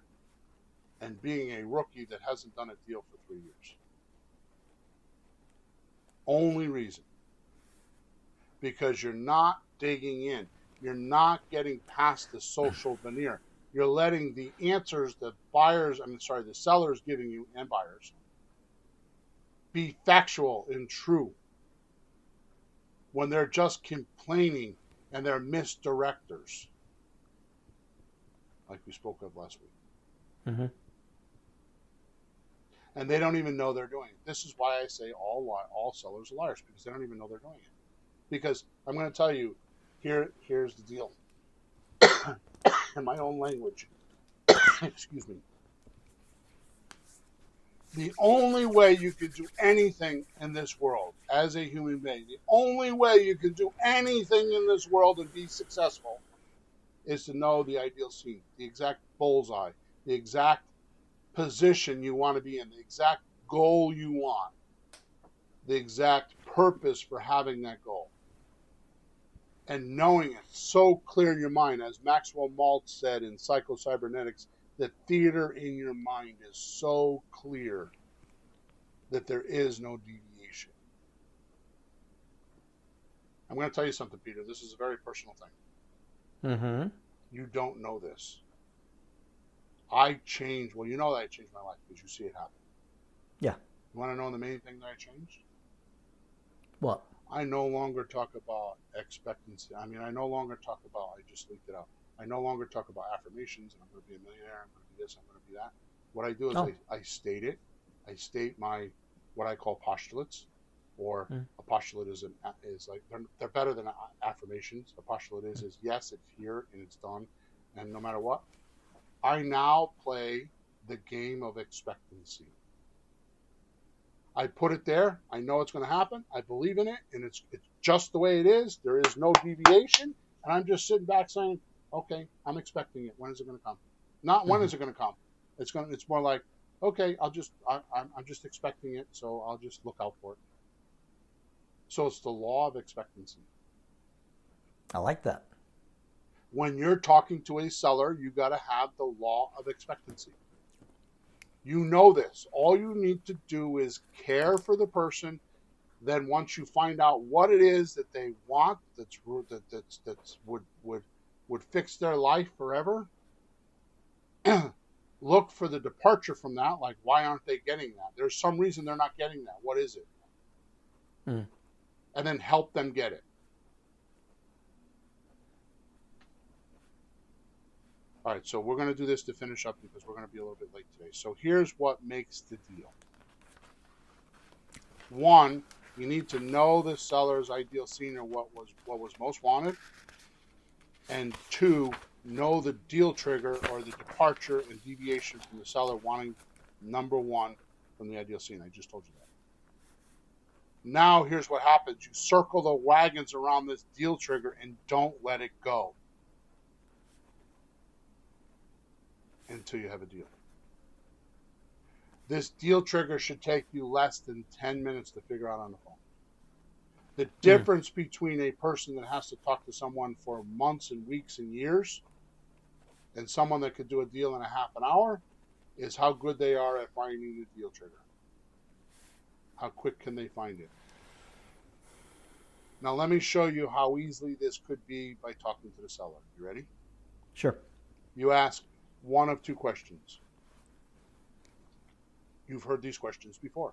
and being a rookie that hasn't done a deal for 3 years. Only reason. Because you're not digging in. You're not getting past the social veneer. You're letting the answers the sellers giving you, and buyers, be factual and true. When they're just complaining and they're misdirectors. Like we spoke of last week. And they don't even know they're doing it. This is why I say all sellers are liars, because they don't even know they're doing it. Because I'm going to tell you, here's the deal. In my own language. Excuse me. The only way you can do anything in this world as a human being, the only way you can do anything in this world and be successful is to know the ideal scene, the exact bullseye, the exact position you want to be in, the exact goal you want, the exact purpose for having that goal. And knowing it so clear in your mind, as Maxwell Maltz said in Psycho-Cybernetics, the theater in your mind is so clear that there is no deviation. I'm going to tell you something, Peter. This is a very personal thing. Mm-hmm. You don't know this. I changed. Well, you know that I changed my life because you see it happen. Yeah. You want to know the main thing that I changed? What? I no longer talk about expectancy. I mean, I no longer talk about, I just leaked it out. I no longer talk about affirmations and I'm going to be a millionaire, I'm going to be this, I'm going to be that. What I do is I state it. I state my, what I call postulates, or a postulate is like, they're better than affirmations. A postulate is yes, it's here and it's done. And no matter what, I now play the game of expectancy. I put it there. I know it's going to happen. I believe in it, and it's just the way it is. There is no deviation, and I'm just sitting back saying, "Okay, I'm expecting it. When is it going to come? Not when is it going to come. It's more like, okay, I'm just expecting it, so I'll just look out for it." So it's the law of expectancy. I like that. When you're talking to a seller, you got to have the law of expectancy. You know this. All you need to do is care for the person. Then once you find out what it is that they want, that's would fix their life forever, look for the departure from that. Like, why aren't they getting that? There's some reason they're not getting that. What is it? And then help them get it. All right, so we're going to do this to finish up because we're going to be a little bit late today. So here's what makes the deal. One, you need to know the seller's ideal scene or what was most wanted. And two, know the deal trigger or the departure and deviation from the seller wanting number one from the ideal scene. I just told you that. Now here's what happens. You circle the wagons around this deal trigger and don't let it go until you have a deal. This deal trigger should take you less than 10 minutes to figure out on the phone. The difference between a person that has to talk to someone for months and weeks and years and someone that could do a deal in a half an hour is how good they are at finding the deal trigger. How quick can they find it? Now let me show you how easily this could be by talking to the seller. You ready? Sure. You ask one of two questions. You've heard these questions before.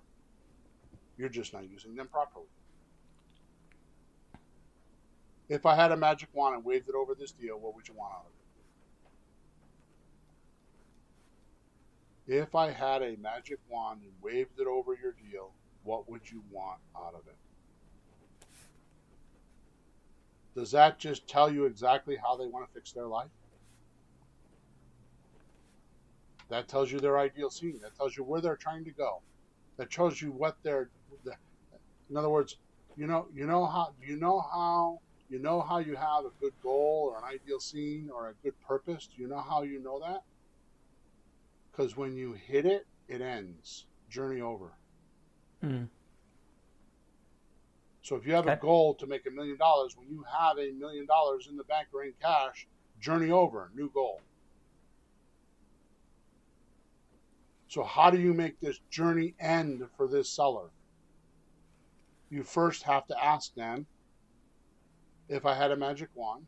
You're just not using them properly. If I had a magic wand and waved it over this deal, what would you want out of it? If I had a magic wand and waved it over your deal, what would you want out of it? Does that just tell you exactly how they want to fix their life? That tells you their ideal scene. That tells you where they're trying to go. That tells you what they're. In other words, you know how you have a good goal or an ideal scene or a good purpose. Do you know how you know that? Because when you hit it, it ends. Journey over. So if you have a goal to make $1 million, when you have $1 million in the bank or in cash, journey over, new goal. So how do you make this journey end for this seller? You first have to ask them, if I had a magic wand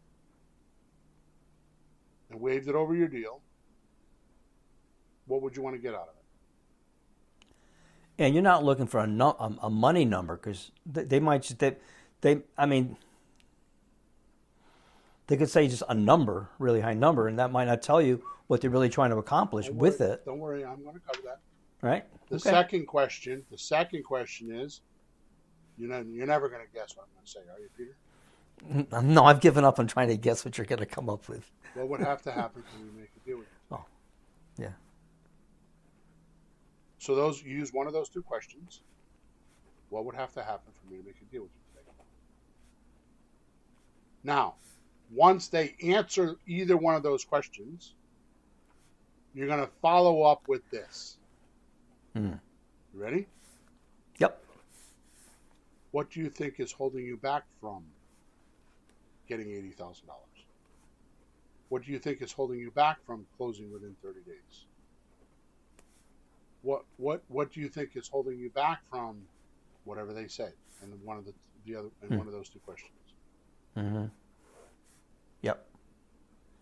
and waved it over your deal, what would you want to get out of it? And you're not looking for a money number because they might just, they could say just a number, really high number, and that might not tell you what they're really trying to accomplish with it. Don't worry, I'm going to cover that. Right. The second question is, you're never going to guess what I'm going to say, are you, Peter? No, I've given up on trying to guess what you're going to come up with. What would have to happen for you to make a deal with you? Oh, yeah. So you use one of those two questions. What would have to happen for me to make a deal with you today? Now, once they answer either one of those questions, You're going to follow up with this. Mm. You ready? Yep. What do you think is holding you back from getting $80,000? What do you think is holding you back from closing within 30 days? What do you think is holding you back from whatever they said in one of one of those two questions? Mm-hmm. Yep.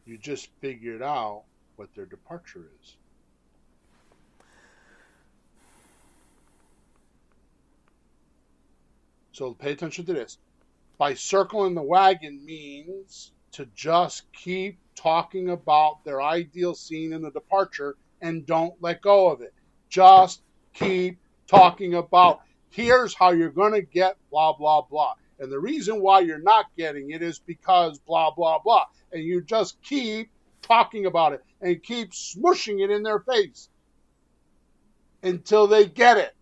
You just figured out what their departure is. So pay attention to this. By circling the wagon means to just keep talking about their ideal scene in the departure and don't let go of it. Just keep talking about, here's how you're going to get blah, blah, blah. And the reason why you're not getting it is because blah, blah, blah. And you just keep talking about it and keep smushing it in their face until they get it.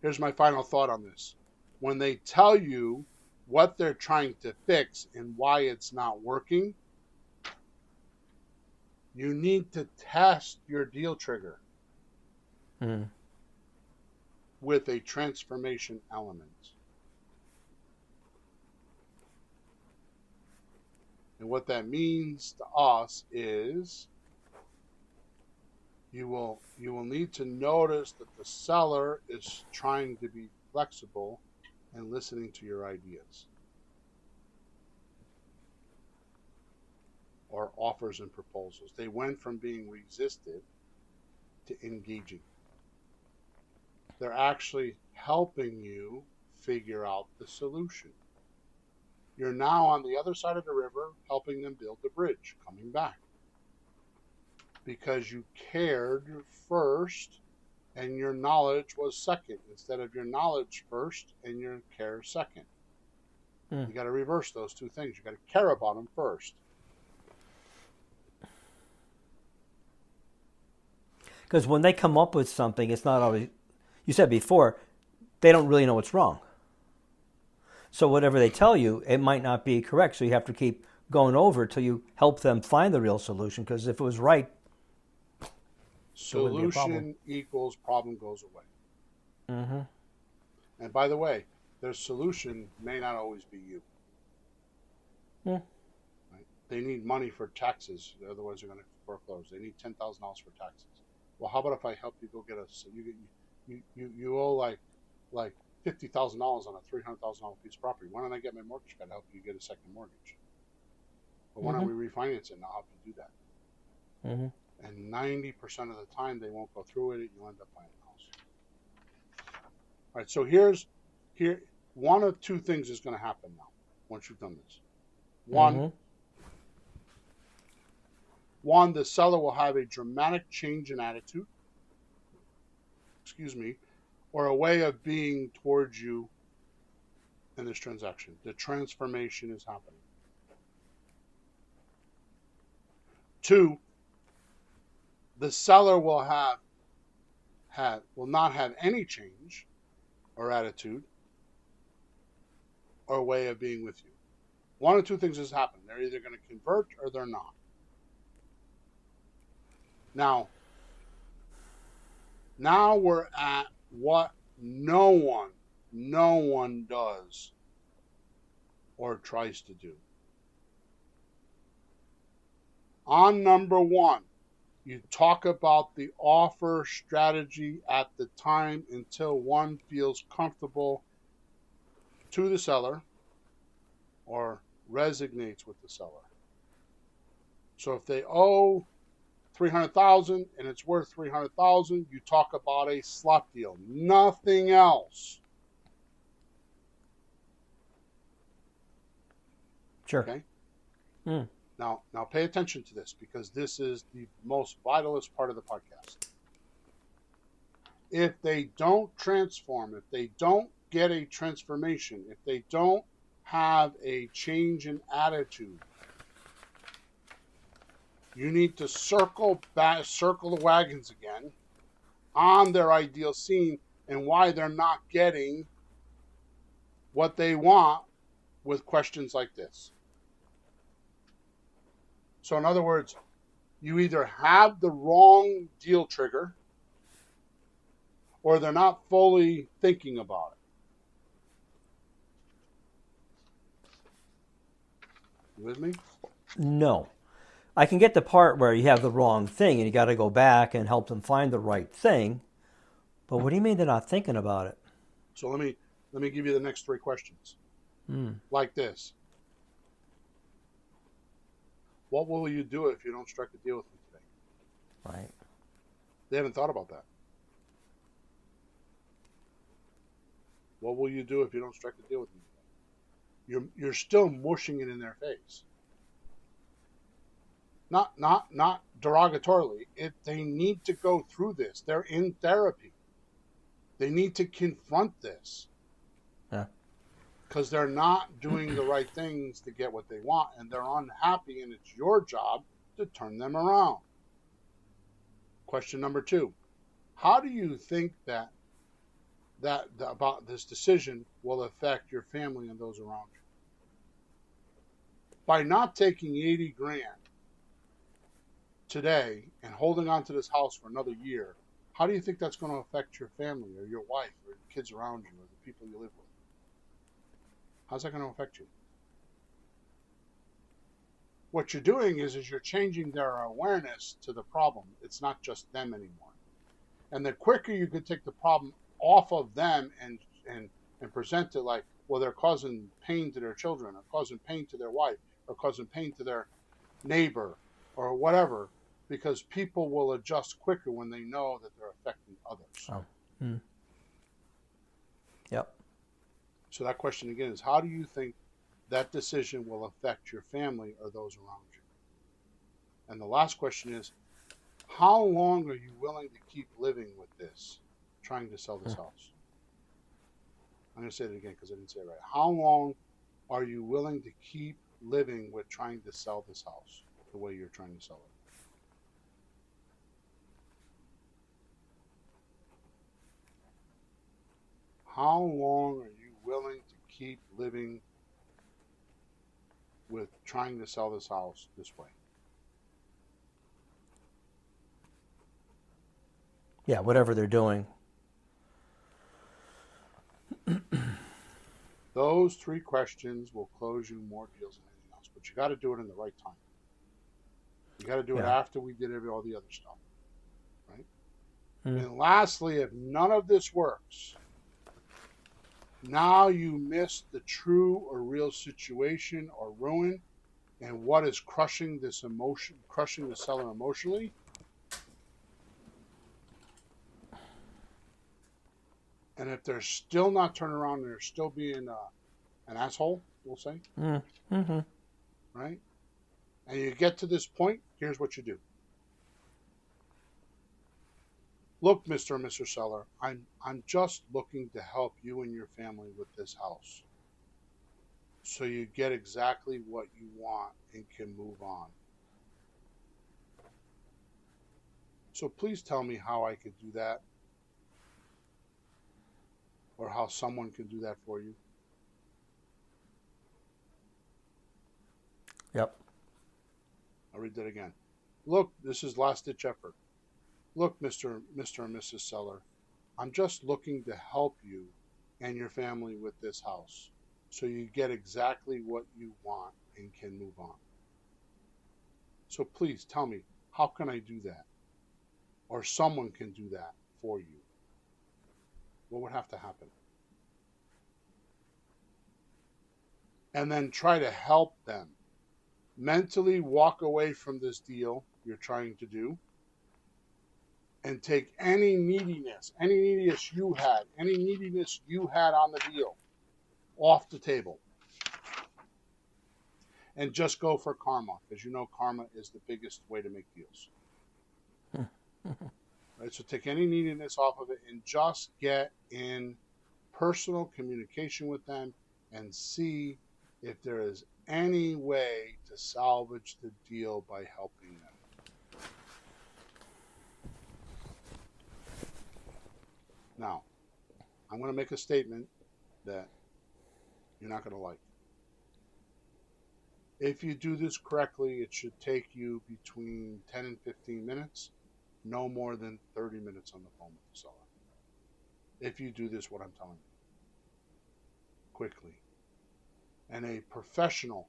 Here's my final thought on this. When they tell you what they're trying to fix and why it's not working, you need to test your deal trigger with a transformation element. And what that means to us is you will need to notice that the seller is trying to be flexible and listening to your ideas or offers and proposals. They went from being resisted to engaging. They're actually helping you figure out the solution. You're now on the other side of the river, helping them build the bridge, coming back. Because you cared first and your knowledge was second, instead of your knowledge first and your care second. You got to reverse those two things. You got to care about them first. Because when they come up with something, it's not always, you said before, they don't really know what's wrong. So whatever they tell you, it might not be correct. So you have to keep going over till you help them find the real solution. Because if it was right, solution equals problem goes away. Mm-hmm. And by the way, their solution may not always be you. Yeah. Right? They need money for taxes, otherwise they're going to foreclose. They need $10,000 for taxes. Well, how about if I help you go get you owe like $50,000 on a $300,000 piece of property. Why don't I get my mortgage guy to help you get a second mortgage? But why don't we refinance it and I'll help you do that? Mm-hmm. And 90% of the time they won't go through it. You'll end up buying a house. All right, so here one of two things is going to happen now once you've done this. One, the seller will have a dramatic change in attitude, or a way of being towards you in this transaction. The transformation is happening. Two, the seller will not have any change or attitude or way of being with you. One of two things has happened. They're either going to convert or they're not. Now we're at what no one does or tries to do. On number one, you talk about the offer strategy at the time until one feels comfortable to the seller or resonates with the seller. So if they owe $300,000 and it's worth $300,000, you talk about a slot deal, nothing else. Sure. Okay. Now pay attention to this, because this is the most vitalist part of the podcast. If they don't transform, if they don't get a transformation, if they don't have a change in attitude, you need to circle the wagons again on their ideal scene and why they're not getting what they want with questions like this. So in other words, you either have the wrong deal trigger or they're not fully thinking about it. You with me? No. I can get the part where you have the wrong thing and you got to go back and help them find the right thing. But what do you mean they're not thinking about it? So let me give you the next three questions. Like this. What will you do if you don't strike a deal with me today? Right. They haven't thought about that. What will you do if you don't strike a deal with me today? You're still mushing it in their face. Not derogatorily. They need to go through this. They're in therapy. They need to confront this. Yeah. Because they're not doing the right things to get what they want, and they're unhappy, and it's your job to turn them around. Question number 2. How do you think that about this decision will affect your family and those around you? By not taking 80 grand today and holding on to this house for another year, how do you think that's going to affect your family or your wife or the kids around you or the people you live with? How's that going to affect you? What you're doing is you're changing their awareness to the problem. It's not just them anymore. And the quicker you can take the problem off of them and present it like, well, they're causing pain to their children or causing pain to their wife or causing pain to their neighbor or whatever, because people will adjust quicker when they know that they're affecting others. Oh. Yep. So that question again is, how do you think that decision will affect your family or those around you? And the last question is, how long are you willing to keep living with this, trying to sell this house? I'm going to say it again because I didn't say it right. How long are you willing to keep living with trying to sell this house the way you're trying to sell it? How long are you willing to keep living with trying to sell this house this way? Yeah, whatever they're doing. Those 3 questions will close you more deals than anything else, but you got to do it in the right time. You got to do it after we did all the other stuff, right? And lastly, if none of this works, now you miss the true or real situation or ruin, and what is crushing the seller emotionally. And if they're still not turning around and they're still being an asshole, we'll say, right? And you get to this point, here's what you do. Look, Mr. and Mrs. Seller, I'm just looking to help you and your family with this house, so you get exactly what you want and can move on. So please tell me how I could do that, or how someone can do that for you. Yep. I'll read that again. Look, this is last-ditch effort. Look, Mr. and Mrs. Seller, I'm just looking to help you and your family with this house, so you get exactly what you want and can move on. So please tell me, how can I do that? Or someone can do that for you. What would have to happen? And then try to help them mentally walk away from this deal you're trying to do and take any neediness you had on the deal off the table and just go for karma, because you know karma is the biggest way to make deals. Right? So take any neediness off of it and just get in personal communication with them and see if there is any way to salvage the deal by helping them. Now, I'm going to make a statement that you're not going to like. If you do this correctly, it should take you between 10 and 15 minutes, no more than 30 minutes on the phone with the seller. If you do this, what I'm telling you, quickly. And a professional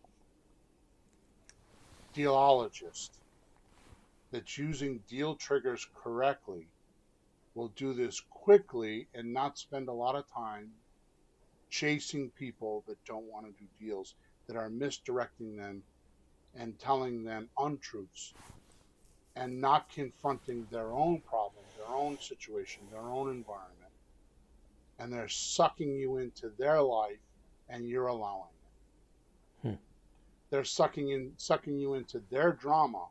dealologist that's using deal triggers correctly will do this quickly and not spend a lot of time chasing people that don't want to do deals, that are misdirecting them and telling them untruths and not confronting their own problem, their own situation, their own environment. And they're sucking you into their life and you're allowing it. They're sucking you into their drama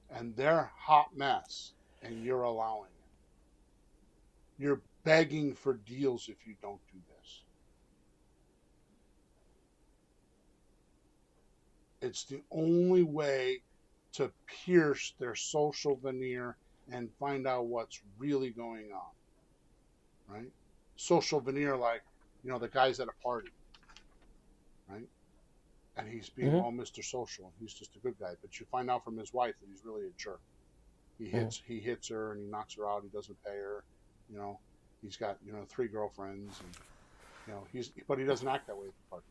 and their hot mess and you're allowing it. You're begging for deals if you don't do this. It's the only way to pierce their social veneer and find out what's really going on, right? Social veneer, like, the guy's at a party, right? And he's being all Mr. Social, and he's just a good guy. But you find out from his wife that he's really a jerk. He hits her and he knocks her out. He doesn't pay her. He's got 3 girlfriends, and but he doesn't act that way at the party.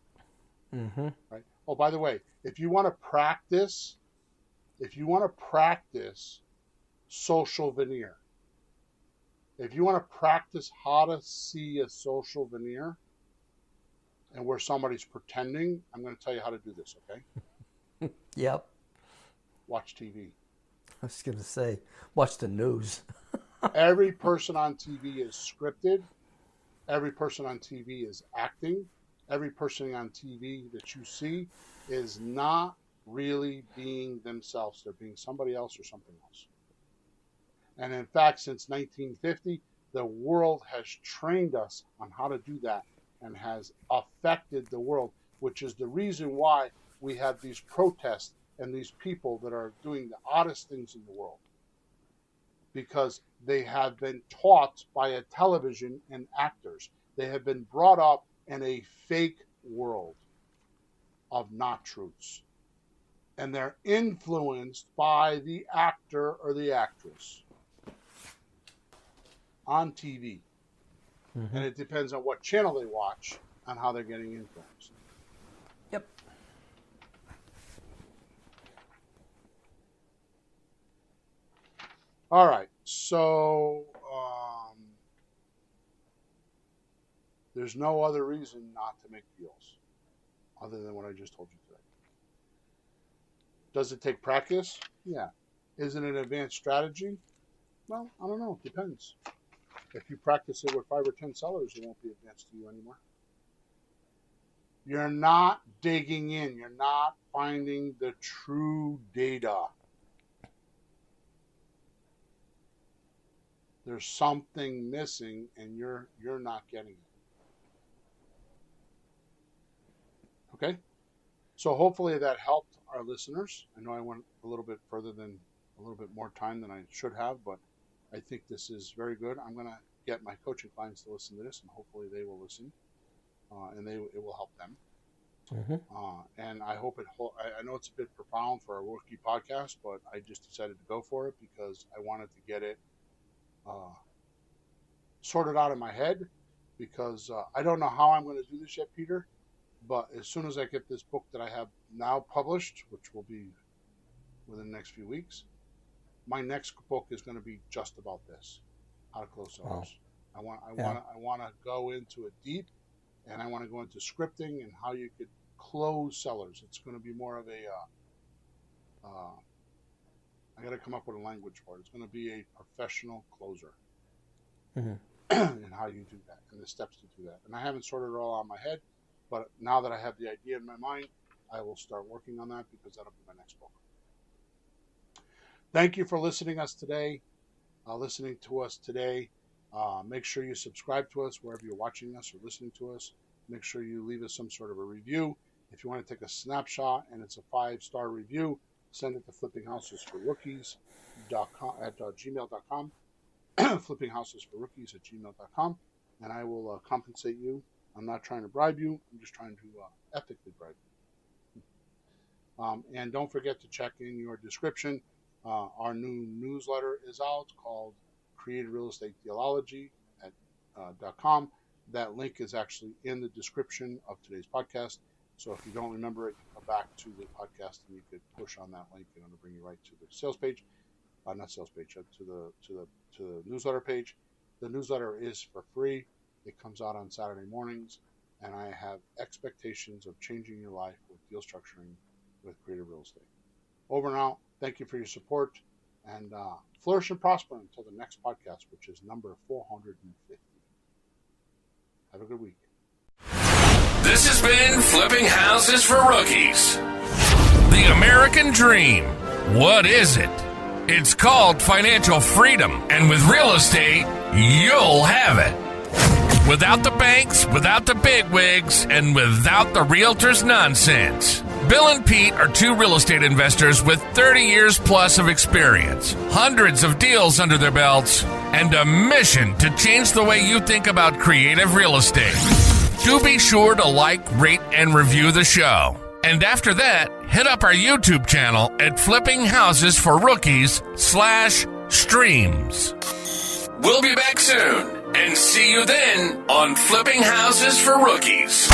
Right? Oh, by the way, if you want to practice social veneer, if you want to practice how to see a social veneer and where somebody's pretending, I'm going to tell you how to do this, okay? Yep. Watch TV. I was going to say, watch the news. Every person on TV is scripted. Every person on TV is acting. Every person on TV that you see is not really being themselves. They're being somebody else or something else. And in fact, since 1950, the world has trained us on how to do that and has affected the world, which is the reason why we have these protests and these people that are doing the oddest things in the world. Because they have been taught by a television and actors. They have been brought up in a fake world of not truths. And they're influenced by the actor or the actress on TV. And it depends on what channel they watch on how they're getting influenced. Yep. All right. So there's no other reason not to make deals other than what I just told you today. Does it take practice? Yeah. Is it an advanced strategy? Well, I don't know. It depends. If you practice it with 5 or 10 sellers, it won't be advanced to you anymore. You're not digging in. You're not finding the true data. There's something missing, and you're not getting it. Okay? So hopefully that helped our listeners. I know I went a little bit more time than I should have, but I think this is very good. I'm going to get my coaching clients to listen to this, and hopefully they will listen, and it will help them. And I hope I know it's a bit profound for a rookie podcast, but I just decided to go for it because I wanted to get it sorted out in my head, because I don't know how I'm going to do this yet, Peter, but as soon as I get this book that I have now published, which will be within the next few weeks, my next book is going to be just about this: how to close sellers. Wow. I want to go into it deep, and I want to go into scripting and how you could close sellers. It's going to be more of a I got to come up with a language for it. It's going to be a professional closer, and how you do that and the steps to do that. And I haven't sorted it all out in my head, but now that I have the idea in my mind, I will start working on that, because that'll be my next book. Thank you for listening to us today. Make sure you subscribe to us wherever you're watching us or listening to us. Make sure you leave us some sort of a review. If you want to take a snapshot and it's a 5-star review, send it to flippinghousesforrookies.com at gmail.com. flippinghousesforrookies@gmail.com, and I will compensate you. I'm not trying to bribe you. I'm just trying to ethically bribe you. And don't forget to check in your description. Our new newsletter is out called Creative Real Estate Theology at .com. That link is actually in the description of today's podcast. So if you don't remember it, you can go back to the podcast and you could push on that link and it'll bring you right to the sales page. Not sales page, to the newsletter page. The newsletter is for free. It comes out on Saturday mornings, and I have expectations of changing your life with deal structuring with Creative Real Estate. Over and out. Thank you for your support, and flourish and prosper until the next podcast, which is number 450. Have a good week. This has been Flipping Houses for Rookies. The American Dream. What is it? It's called financial freedom, and with real estate, you'll have it. Without the banks, without the bigwigs, and without the realtors' nonsense. Bill and Pete are two real estate investors with 30 years plus of experience, hundreds of deals under their belts, and a mission to change the way you think about creative real estate. Do be sure to like, rate, and review the show. And after that, hit up our YouTube channel at Flipping Houses for Rookies /streams. We'll be back soon, and see you then on Flipping Houses for Rookies.